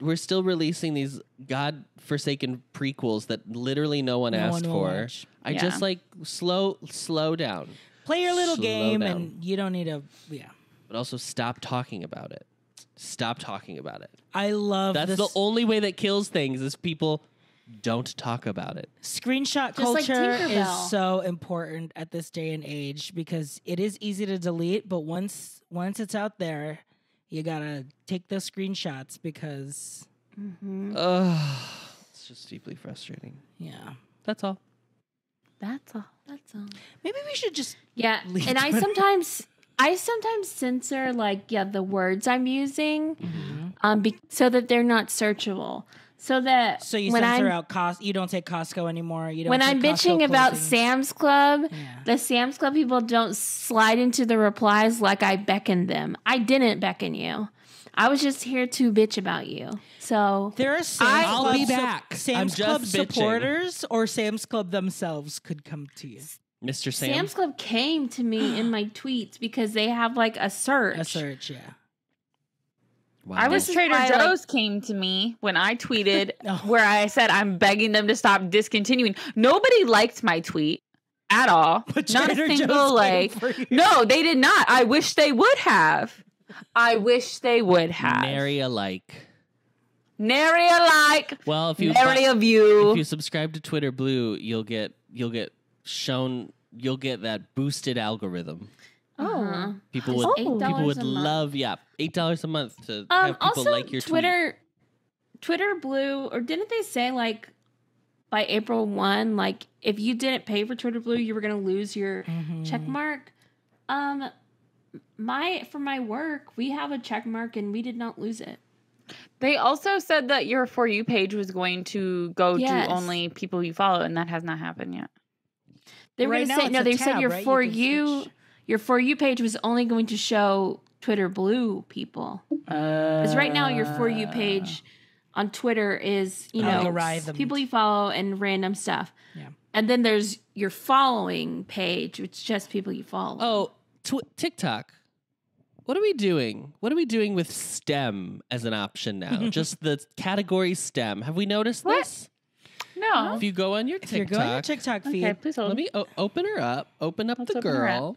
we're still releasing these godforsaken prequels that literally no one asked for. I just like slow down. Play your little game and you don't need to, But also stop talking about it. I love That's the only way that kills things is people don't talk about it. Screenshot culture is so important at this day and age because it is easy to delete, but once it's out there, you gotta take those screenshots because it's just deeply frustrating. Yeah. That's all. Maybe we should just leave and Twitter. I sometimes censor the words I'm using so that they're not searchable. So you censor out cost. You don't take Costco anymore. You don't. When I'm bitching about Sam's Club, the Sam's Club people don't slide into the replies like I beckoned them. I didn't beckon you. I was just here to bitch about you. So there are I'll be back. Sam's Club supporters or Sam's Club themselves could come to you. Mr. Sam. Sam's Club came to me in my tweets because they have a search. A search, yeah. Wow. I was Trader Joe's came to me when I tweeted where I said I'm begging them to stop discontinuing. Nobody liked my tweet at all. But not Trader a single like. No, they did not. I wish they would have. Nary alike. Well, if you subscribe to Twitter Blue, you'll get that boosted algorithm. Oh, people would love $8 a month to have people also, like your Twitter Blue, or didn't they say by April 1, if you didn't pay for Twitter Blue, you were going to lose your check mark? For my work, we have a check mark and we did not lose it. They also said that your For You page was going to go to only people you follow, and that has not happened yet. They were going to say no. They said your For You page was only going to show Twitter Blue people. Because right now your For You page on Twitter is people you follow and random stuff. Yeah. And then there's your following page, which is just people you follow. Oh, TikTok. What are we doing? What are we doing with STEM as an option now? Just the category STEM. Have we noticed this? No. If you go on your TikTok feed, okay, please hold. Let me open her up. Open up the girl.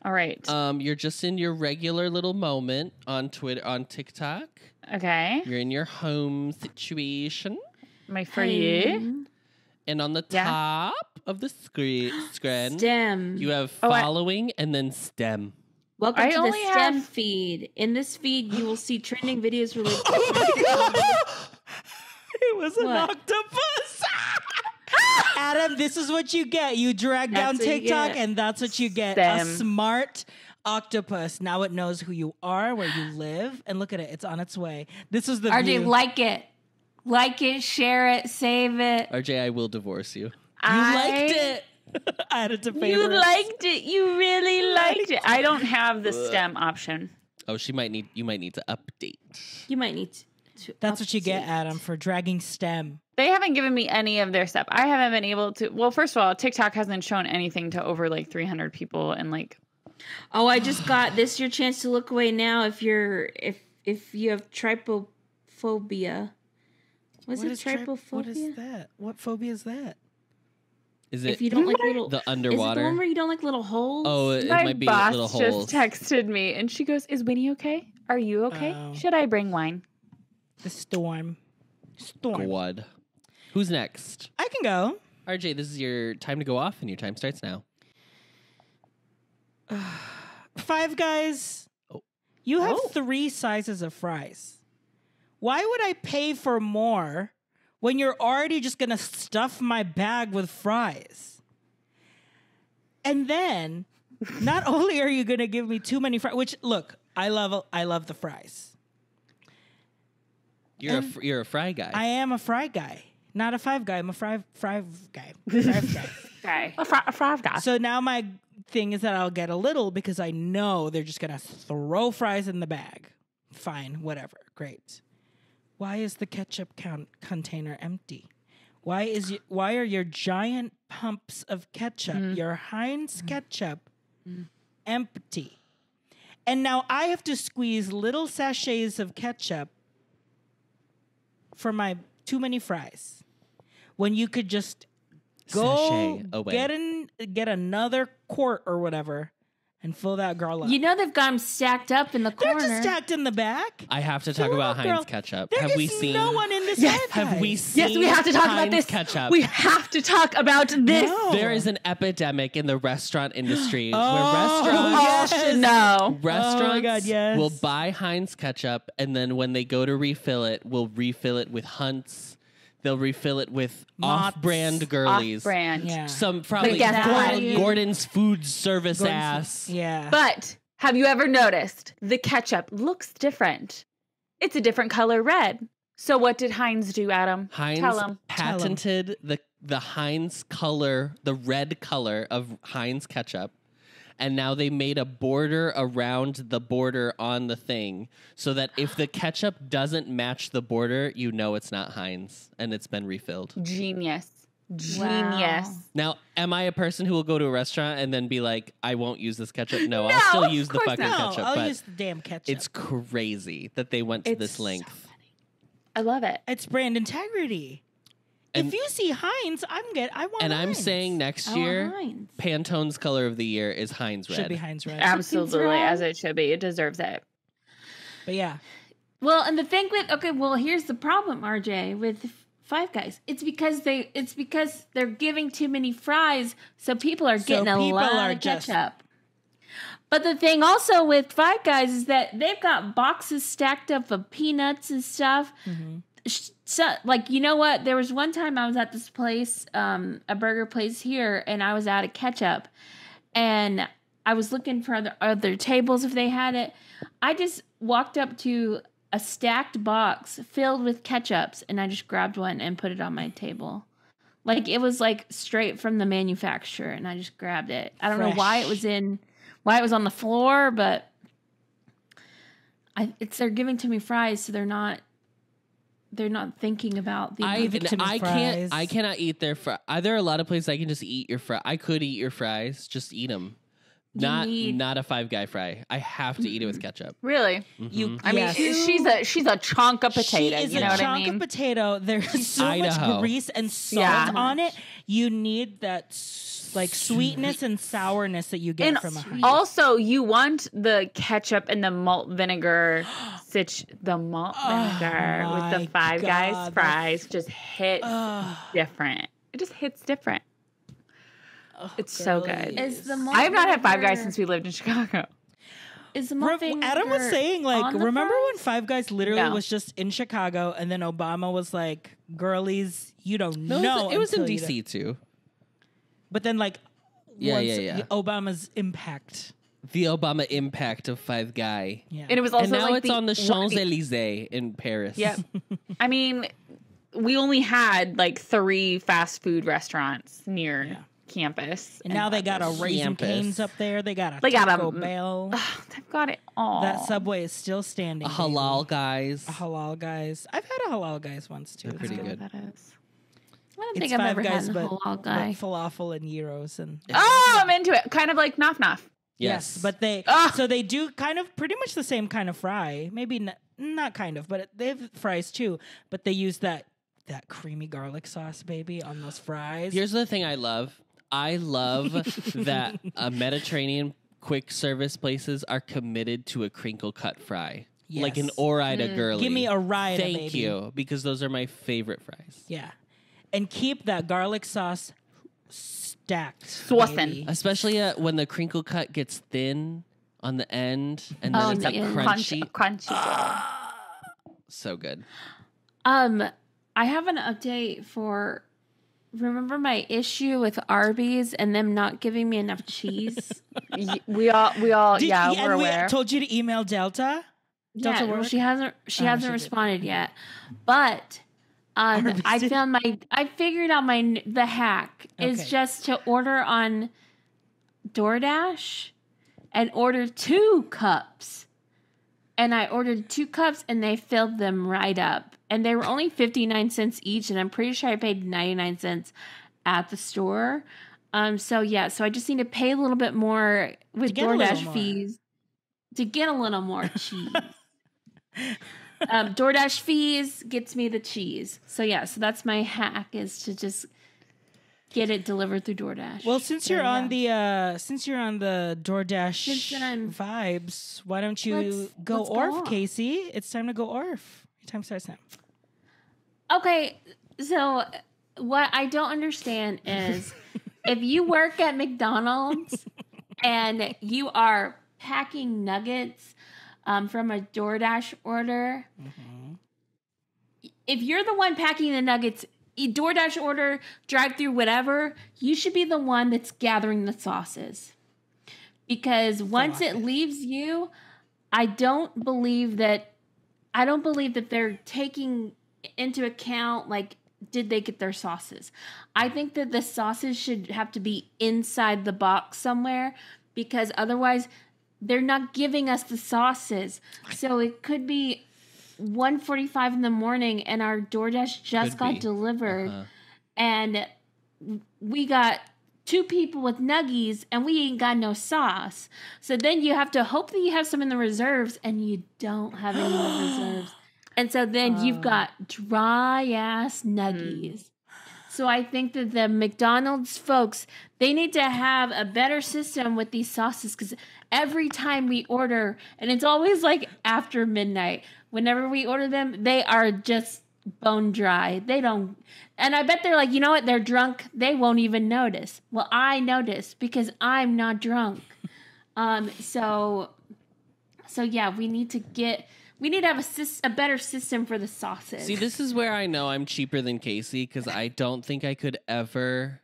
All right. You're just in your regular little moment on TikTok. Okay. You're in your home situation. My For You. And on the top of the screen, STEM. you have following and then STEM. Welcome to the STEM feed. In this feed, you will see trending videos related to It was an octopus. Adam, this is what you get. You drag down TikTok, and that's what you get. A smart octopus. Now it knows who you are, where you live, and look at it. It's on its way. This is the RJ, view. like it, share it, save it. RJ, I will divorce you. You liked it. Add it to favorites. You liked it. You really liked it. I don't have the STEM option. Oh, you might need to update. You might need to. That's what you get, Adam, for dragging STEM. They haven't given me any of their stuff. I haven't been able to. Well, first of all, TikTok hasn't shown anything to over 300 people, and Oh, I just got this. Your chance to look away now if you have trypophobia. What is trypophobia? What is that? What phobia is that? Is it if you don't like the underwater? Is it the one where you don't like little holes? Oh, it might be little holes. My boss just texted me, and she goes, "Is Winnie okay? Are you okay? Should I bring wine?" The storm. God. Who's next? I can go. RJ, this is your time to go off, and your time starts now. Five Guys. Oh. You have 3 sizes of fries. Why would I pay for more when you're already just going to stuff my bag with fries? And then, not only are you going to give me too many fries, which, look, I love the fries. You're a fry guy. I am a fry guy, not a five guy. I'm a fry guy. A fry guy. So now my thing is that I'll get a little because I know they're just gonna throw fries in the bag. Fine, whatever, great. Why is the ketchup container empty? Why are your giant pumps of ketchup, your Heinz ketchup, empty? And now I have to squeeze little sachets of ketchup for my too many fries. When you could just go get another quart or whatever and fill that girl up. You know they've got them stacked up in the corner. They're just stacked in the back. I have to talk about Heinz ketchup. There have is we seen no one in this? Have we seen? Yes, we have to talk Heinz about this. Ketchup? We have to talk about this. No. There is an epidemic in the restaurant industry Oh, where Yes. No. restaurants Oh my God, yes. will buy Heinz ketchup, and then when they go to refill it, will refill it with Hunts. They'll refill it with Mott's. off-brand girlies. Off-brand. Yeah. Some probably Value. Gordon's food service ass. Yeah. But have you ever noticed the ketchup looks different? It's a different color red. So what did Heinz do, Adam? Heinz Tell 'em. patented the Heinz color, the red color of Heinz ketchup. And now they made a border around the border on the thing so that if the ketchup doesn't match the border, you know it's not Heinz and it's been refilled. Genius. Wow. Now, am I a person who will go to a restaurant and then be like, I won't use this ketchup? No, No, I'll still of use the course fucking no, ketchup. I'll But use the damn ketchup. it's crazy that they went to It's this so length. I love it. It's brand integrity. And- if you see Heinz, I want And I'm Heinz. saying next year, Pantone's color of the year is Heinz Red. should be Heinz Red. Absolutely, as it should be. It deserves it. But yeah. Well, and the thing with here's the problem, RJ, with Five Guys. It's because they're giving too many fries, so people are getting a lot of ketchup. But the thing also with Five Guys is that they've got boxes stacked up of peanuts and stuff. Mm-hmm. So, like, you know what? There was one time I was at this place, a burger place here, and I was out of ketchup. And I was looking for other tables if they had it. I just walked up to a stacked box filled with ketchups, and I just grabbed one and put it on my table. Like, it was like straight from the manufacturer, and I just grabbed it. I don't know why it was on the floor, but they're giving to me fries, so they're not thinking about the. I cannot eat their fries. There are a lot of places I can just eat your fries. I could eat your fries, just eat them. Not a Five Guy fry. I have to eat it with ketchup. Really? Mm-hmm. She's a chunk of potato. She is you know a what I chunk mean? of potato. There's so much grease and salt on it. You need that sweetness and sourness that you get from a Heinz. Also, you want the ketchup and the malt vinegar. The malt vinegar with the Five Guys fries just hits different. It just hits different. It's so good. I have not had Five Guys since we lived in Chicago. Is the malt vinegar Adam was saying, remember when Five Guys literally was just in Chicago, and then Obama was like, "Girlies, you don't know." It was in DC too. But then, Obama's impact. The Obama impact of Five Guy. Yeah. And it was also now it's on the Champs-Élysées in Paris. Yep. I mean, we only had 3 fast food restaurants near campus. And now they got a Raising Cane's up there. They got a Taco Bell. They've got it all. That Subway is still standing. A Halal Guys. I've had a Halal Guys once too. They're pretty good. That is. I don't think I've ever had a halal guy. But falafel and gyros and. Oh, I'm into it. Kind of like Naf Naf. Yes, but they do kind of pretty much the same kind of fry. Maybe not kind of, but they have fries too. But they use that creamy garlic sauce, baby, on those fries. Here's the thing I love. I love that Mediterranean quick service places are committed to a crinkle cut fry. Yes. Like an Ore-Ida girly. Give me a Ore-Ida, Thank baby. you, because those are my favorite fries. Yeah. And keep that garlic sauce stacked. Saucing. Especially when the crinkle cut gets thin on the end and then it's crunchy. Crunchy. So good. I have an update for. Remember my issue with Arby's and them not giving me enough cheese? We all, we're aware. Told you to email Delta? Yeah, well, she hasn't responded yet. But I figured out the hack is just to order on DoorDash and order 2 cups. And I ordered 2 cups and they filled them right up. And they were only 59 cents each, and I'm pretty sure I paid 99 cents at the store. So I just need to pay a little bit more with DoorDash fees to get a little more cheese. DoorDash fees gets me the cheese. So that's my hack, is to just get it delivered through DoorDash. Well, since you're on the DoorDash vibes, why don't you go ORF, Casey? It's time to go ORF. Your time starts now. Okay, so what I don't understand is if you work at McDonald's and you are packing nuggets from a DoorDash order, if you're the one packing the nuggets, DoorDash order, drive-through, whatever, you should be the one that's gathering the sauces. Because once it leaves you, I don't believe that they're taking into account, like, did they get their sauces? I think that the sauces should have to be inside the box somewhere, because otherwise they're not giving us the sauces. So it could be 1:45 in the morning and our DoorDash just got delivered, and we got 2 people with nuggies and we ain't got no sauce. So then you have to hope that you have some in the reserves, and you don't have any in the reserves. And so then you've got dry ass nuggies. So I think that the McDonald's folks, they need to have a better system with these sauces, because every time we order, and it's always like after midnight, whenever we order them, they are just bone dry. They don't, and I bet they're like, you know what? They're drunk. They won't even notice. Well, I notice because I'm not drunk. So yeah, we need to have a better system for the sauces. See, this is where I know I'm cheaper than Casey, because I don't think I could ever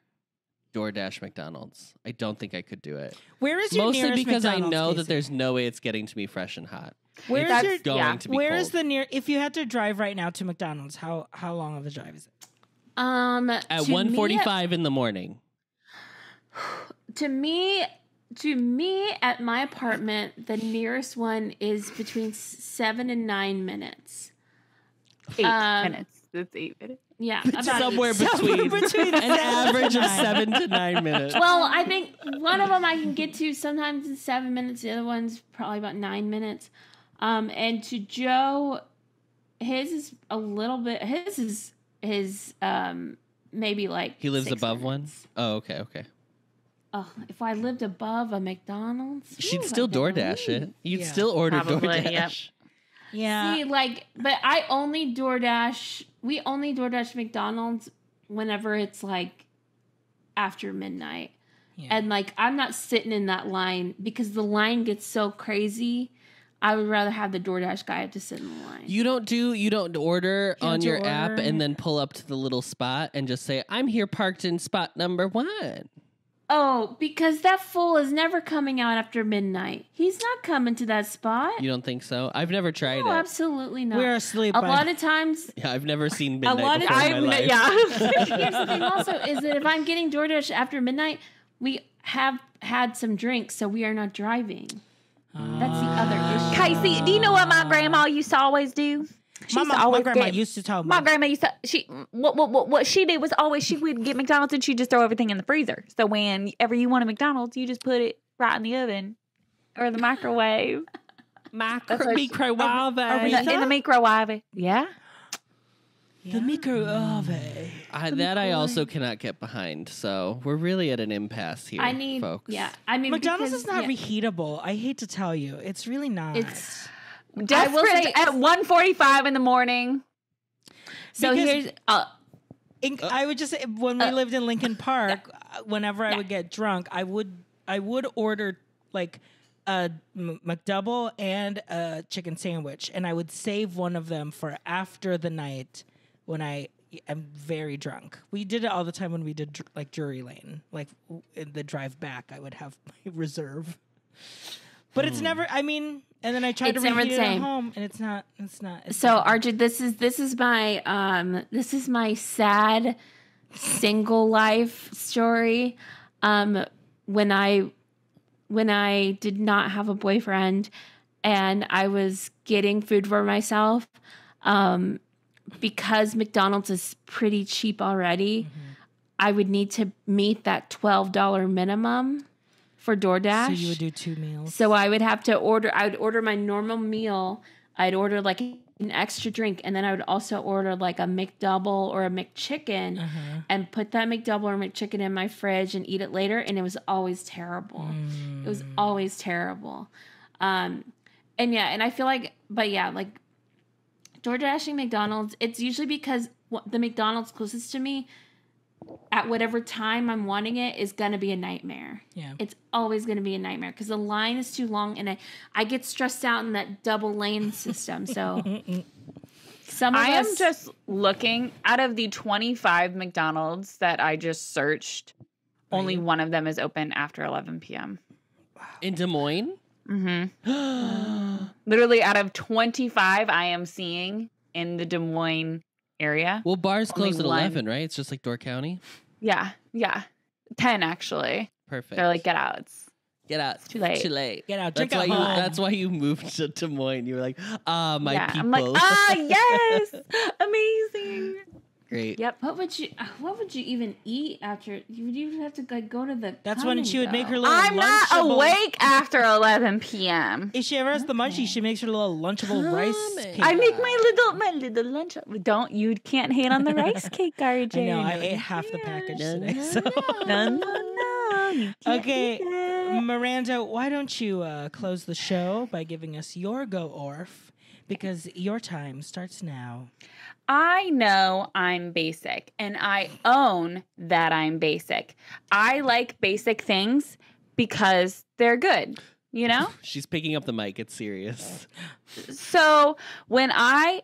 DoorDash McDonald's. I don't think I could do it. Where is your mostly nearest because McDonald's, I know Casey? that there's no way it's getting to me fresh and hot. Where is the near? If you had to drive right now to McDonald's, how long of a drive is it? At 1:45 in the morning. To me, at my apartment, the nearest one is between 7 and 9 minutes. 8 minutes. That's 8 minutes. Yeah, somewhere between an average of 7 to 9 minutes. Well, I think one of them I can get to sometimes in 7 minutes. The other one's probably about 9 minutes. And to Joe, his is a little bit. His is maybe like he lives 6 above minutes. one. Oh, okay. Oh, if I lived above a McDonald's, she'd still DoorDash it. You'd still order DoorDash. Yep. Yeah. See, but we only DoorDash McDonald's whenever it's like after midnight. Yeah. And I'm not sitting in that line because the line gets so crazy. I would rather have the DoorDash guy have to sit in the line. You don't order on your app and then pull up to the little spot and just say, I'm here parked in spot number 1. Oh, because that fool is never coming out after midnight. He's not coming to that spot. You don't think so? I've never tried it. No, absolutely not. We're asleep. A lot of times. Yeah, I've never seen midnight before in my life. Yeah. Here's the thing also is that if I'm getting DoorDash after midnight, we have had some drinks, so we are not driving. That's the other issue. Casey, do you know what my grandma used to always do? My grandma used to tell me. My grandma used to. What she did was always she would get McDonald's and she'd just throw everything in the freezer. So whenever you want a McDonald's, you just put it right in the oven or the microwave. Microwave. In the microwave. Yeah. The microwave. I also cannot get behind. So we're really at an impasse here, folks. Yeah. I mean, McDonald's is not reheatable. I hate to tell you, it's really not. It's desperate at 1:45 in the morning. So here's. I would just say when we lived in Lincoln Park, whenever I would get drunk, I would order like a McDouble and a chicken sandwich, and I would save one of them for after the night when I am very drunk. We did it all the time when we did like Drury Lane, like in the drive back. I would have my reserve. But it's never. I mean, and then I tried to reheat it at home, and it's not. So Arjun, this is my sad single life story. When I did not have a boyfriend, and I was getting food for myself, because McDonald's is pretty cheap already. I would need to meet that $12 minimum for DoorDash. So you would do 2 meals. So I would have to order. I would order my normal meal. I'd order like an extra drink, and then I would also order like a McDouble or a McChicken, and put that McDouble or McChicken in my fridge and eat it later. And it was always terrible. It was always terrible. And I feel like, like DoorDashing McDonald's, it's usually because the McDonald's closest to me, at whatever time I'm wanting it, is going to be a nightmare. Yeah. It's always going to be a nightmare because the line is too long, and I get stressed out in that double lane system. So I am just looking, out of the 25 McDonald's that I just searched, only one of them is open after 11 p.m. In Des Moines? Literally out of 25 I am seeing in the Des Moines area. Well, bars close at 11, right? It's just like Door County. Yeah. 10 actually. Perfect. They're like, get out. Get out. It's too late. Too late. Get out. That's why you moved to Des Moines. You were like, my people. I'm like, yes, amazing. Great. Yep. What would you even eat after? You would even have to like go to the. That's when she would make her little. I'm not awake after 11 p.m. If she ever has the munchies, she makes her little lunchable rice cake. I make my little lunch. You can't hate on the rice cake, RJ. I know. I ate half the package today. So. No. Okay, Miranda, why don't you close the show by giving us your go orf, because your time starts now. I know I'm basic, and I own that I'm basic. I like basic things because they're good, you know? She's picking up the mic. It's serious. So when I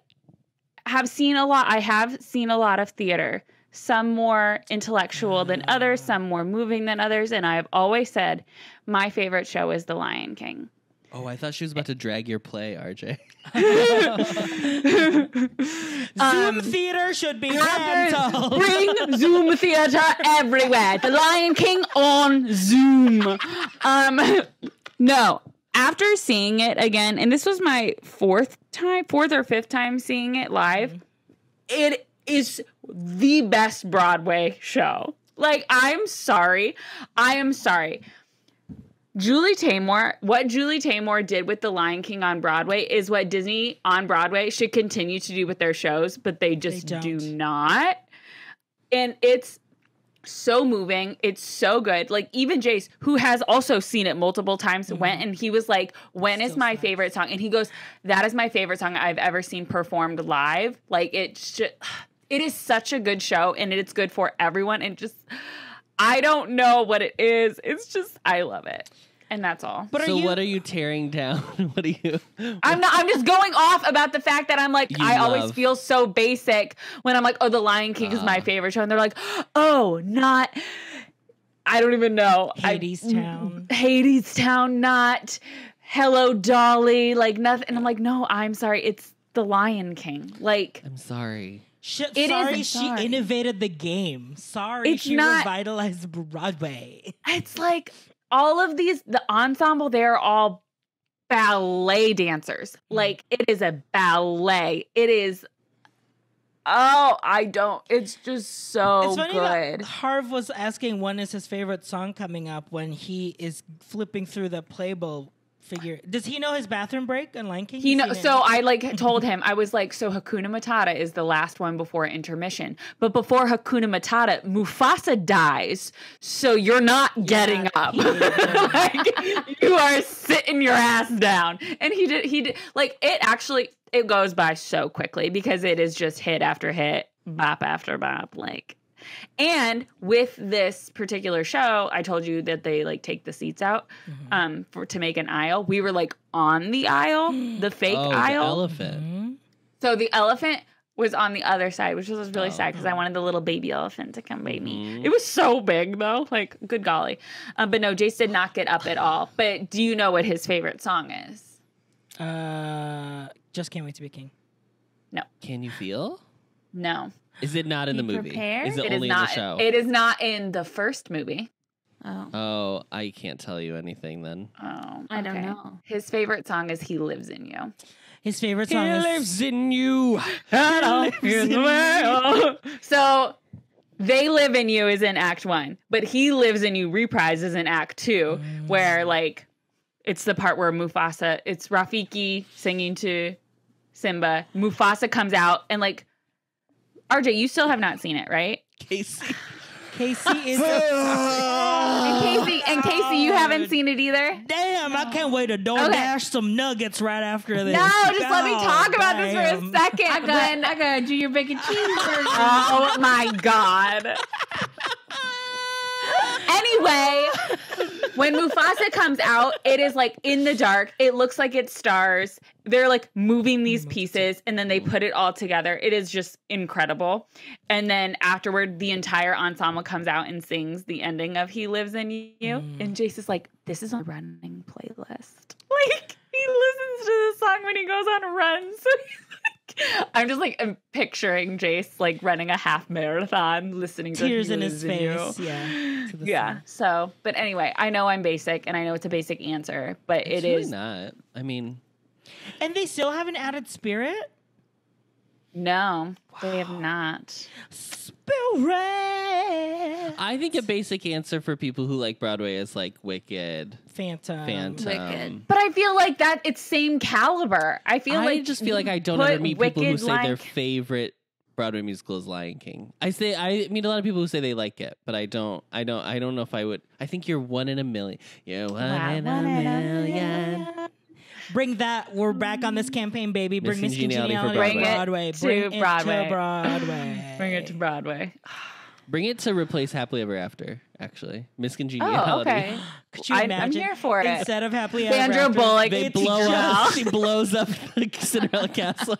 have seen a lot of theater, some more intellectual than others, some more moving than others, and I've always said my favorite show is The Lion King. Oh, I thought she was about to drag your play, RJ. Zoom theater should be rental. Bring Zoom theater everywhere. The Lion King on Zoom. No. After seeing it again, and this was my fourth or fifth time seeing it live, it is the best Broadway show. Like, I am sorry. What Julie Taymor did with The Lion King on Broadway is what Disney on Broadway should continue to do with their shows, but they just do not. And it's so moving. It's so good. Like, even Jace, who has also seen it multiple times, went and he was like, when is my favorite song? And he goes, that is my favorite song I've ever seen performed live. Like, it is such a good show, and it's good for everyone. And just, I don't know what it is. It's just, I love it. And that's all. But what are you tearing down? What are you? I'm just going off about the fact that I'm like, always feel so basic when I'm like, oh, The Lion King is my favorite show. And they're like, oh, not, I don't even know. Hadestown, not Hello, Dolly, like nothing. And I'm like, no, I'm sorry. It's The Lion King. Like, I'm sorry. She innovated the game. She revitalized Broadway. It's like all of the ensemble, they're all ballet dancers. Like, it is a ballet. It is, it's just so it's funny good. Harv was asking when is his favorite song coming up when he is flipping through the Playbill figure. Does he know his bathroom break on Lion King? So I told him, I was like, so Hakuna Matata is the last one before intermission. But before Hakuna Matata, Mufasa dies. So you're not getting up. Like, you are sitting your ass down. And he did like, it goes by so quickly because it is just hit after hit, bop after bop, like. And with this particular show, I told you that they like take the seats out to make an aisle. We were like on the aisle, the fake aisle. The elephant. So the elephant was on the other side, which was really sad because I wanted the little baby elephant to come bite me. It was so big though, like good golly. But no, Jace did not get up at all. But do you know what his favorite song is? Just Can't Wait to Be King. No. Can You Feel? No. Is it not in the movie? Prepared? Is it only in the show? It is not in the first movie. Oh, I can't tell you anything then. Oh, I don't know. His favorite song is He Lives in You. His favorite song is lives in you. So They Live in You is in Act 1, but He Lives in You reprises in Act 2, where like it's the part where Mufasa, it's Rafiki singing to Simba. Mufasa comes out and like, RJ, you still have not seen it, right? Casey is and Casey, you haven't seen it either? Damn, I can't wait to DoorDash some nuggets right after this. No, just let me talk about this for a second. I got a junior bacon cheeseburger. Oh my God. Anyway, when Mufasa comes out, it is like in the dark. It looks like it's stars. They're like moving these pieces and then they put it all together. It is just incredible. And then afterward, the entire ensemble comes out and sings the ending of He Lives in You. And Jace is like, this is on a running playlist. Like, he listens to this song when he goes on runs. So I'm just like, I'm picturing Jace like running a half marathon, listening to tears in his face. Yeah. So, but anyway, I know I'm basic and I know it's a basic answer, but it's really not. I mean, and they still haven't added Spirit? No, they have not. Spirit. I think a basic answer for people who like Broadway is like Wicked, Phantom. Wicked. But I feel like that it's same caliber. I just feel like I don't ever meet people who say their favorite Broadway musical is Lion King. I meet a lot of people who say they like it, but I don't know if I would. I think you're one in a million. You're one in a million. Bring that. We're back on this campaign, baby. Bring Miss Congeniality for Broadway. Bring it to Broadway. Bring it to Broadway. Bring it to replace Happily Ever After, actually. Miss Congeniality. Oh, okay. Could you imagine? I'm here for it. Instead of Happily Ever Sandra After, Bullock. They blow up. She blows up the Cinderella castle.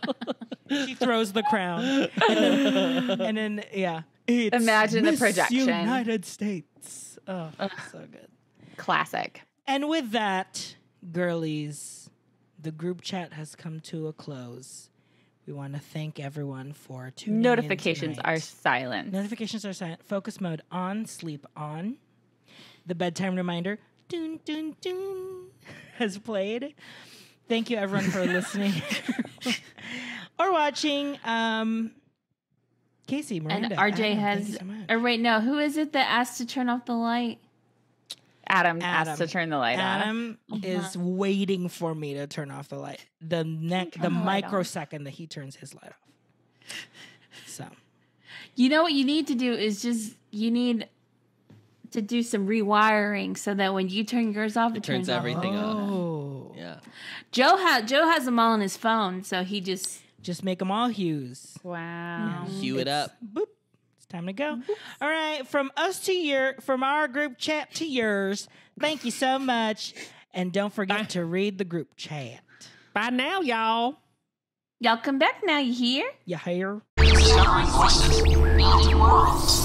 She throws the crown. And then yeah. It's imagine Miss the projection. United States. Oh, so good. Classic. And with that, girlies, the group chat has come to a close. We want to thank everyone for tuning in. Notifications are silent. Notifications are silent. Focus mode on, sleep on. The bedtime reminder, dun, dun, dun, has played. Thank you, everyone, for listening or watching. Casey, Miranda, And RJ has. Or wait, no. Who is it that asked to turn off the light? Adam asked to turn the light Adam is waiting for me to turn off the light. The microsecond that he turns his light off. So, you know what you need to do is you need to do some rewiring so that when you turn yours off, it turns everything on. on. Yeah. Joe has them all on his phone, so he just make them all hues. Wow. Hue it up. Boop. Time to go. All right, from our group chat to yours. Thank you so much, and don't forget to read the group chat. Bye now, y'all. Y'all come back now. You hear? You hear? Discovering voices, building worlds.